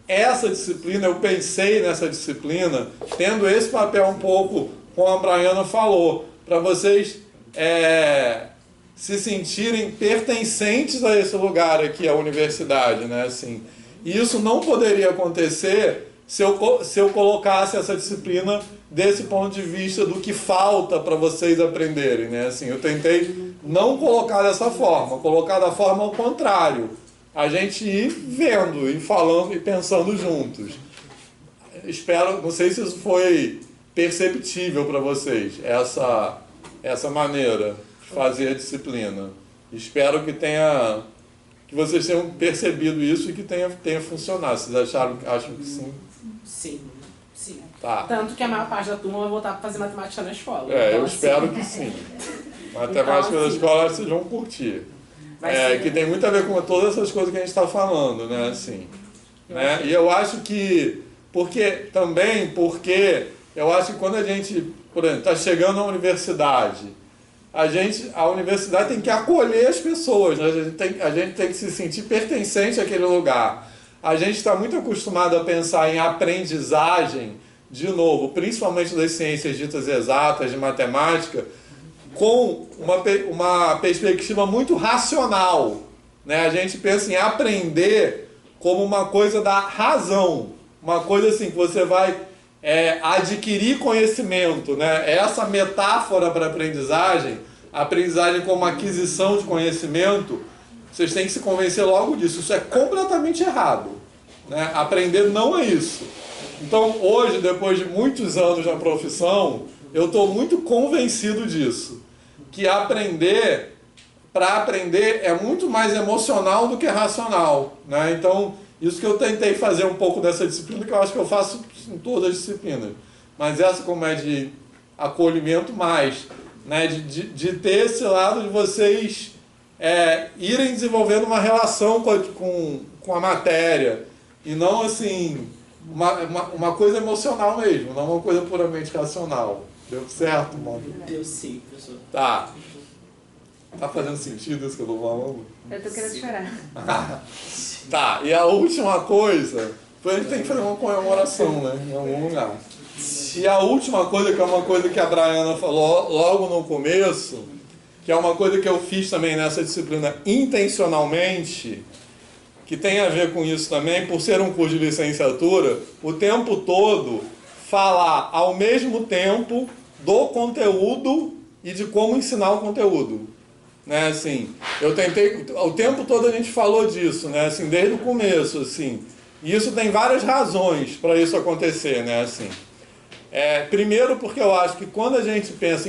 essa disciplina, eu pensei nessa disciplina, tendo esse papel um pouco, como a Braiana falou, para vocês se sentirem pertencentes a esse lugar aqui, a universidade, né? Assim, e isso não poderia acontecer se eu colocasse essa disciplina desse ponto de vista do que falta para vocês aprenderem, né? Assim, eu tentei não colocar dessa forma, colocar da forma ao contrário. A gente ir vendo, e falando e pensando juntos. Espero, não sei se isso foi perceptível para vocês, essa maneira de fazer a disciplina. Espero que vocês tenham percebido isso e que tenha funcionado. Vocês acham que sim? Sim, sim. Tá. Tanto que a maior parte da turma vai voltar para fazer matemática na escola. Então, eu assim, espero que sim. Matemática então, da escola vocês vão curtir. Que tem muito a ver com todas essas coisas que a gente está falando, né? Assim, né? E eu acho que... Porque eu acho que quando a gente, por exemplo, está chegando à universidade, a universidade tem que acolher as pessoas, né? A gente tem que se sentir pertencente àquele lugar. A gente está muito acostumado a pensar em aprendizagem, de novo, principalmente das ciências ditas exatas, de matemática, com uma perspectiva muito racional, né? A gente pensa em aprender como uma coisa da razão, uma coisa assim que você vai adquirir conhecimento, né? Essa metáfora para a aprendizagem como aquisição de conhecimento, vocês têm que se convencer logo disso. Isso é completamente errado, né? Aprender não é isso. Então, hoje, depois de muitos anos na profissão, eu estou muito convencido disso. Que para aprender é muito mais emocional do que racional, né? Então, isso que eu tentei fazer um pouco dessa disciplina, que eu acho que eu faço em todas as disciplinas. Mas essa como é de acolhimento mais, né? De ter esse lado de vocês irem desenvolvendo uma relação com a matéria. E não assim, uma coisa emocional mesmo, não uma coisa puramente racional. Deu certo, mano? Deu sim, professor. Tá. Tá fazendo sentido isso que eu tô falando? Eu tô querendo chorar. Tá, e a última coisa, a gente tem que fazer uma comemoração, né, em algum lugar. E a última coisa, que é uma coisa que a Braiana falou logo no começo, que é uma coisa que eu fiz também nessa disciplina intencionalmente, que tem a ver com isso também, por ser um curso de licenciatura, o tempo todo falar ao mesmo tempo do conteúdo e de como ensinar o conteúdo. Né, assim, eu tentei, o tempo todo a gente falou disso, né, assim, desde o começo, assim, e isso tem várias razões para isso acontecer, né, assim. Primeiro porque eu acho que quando a gente pensa em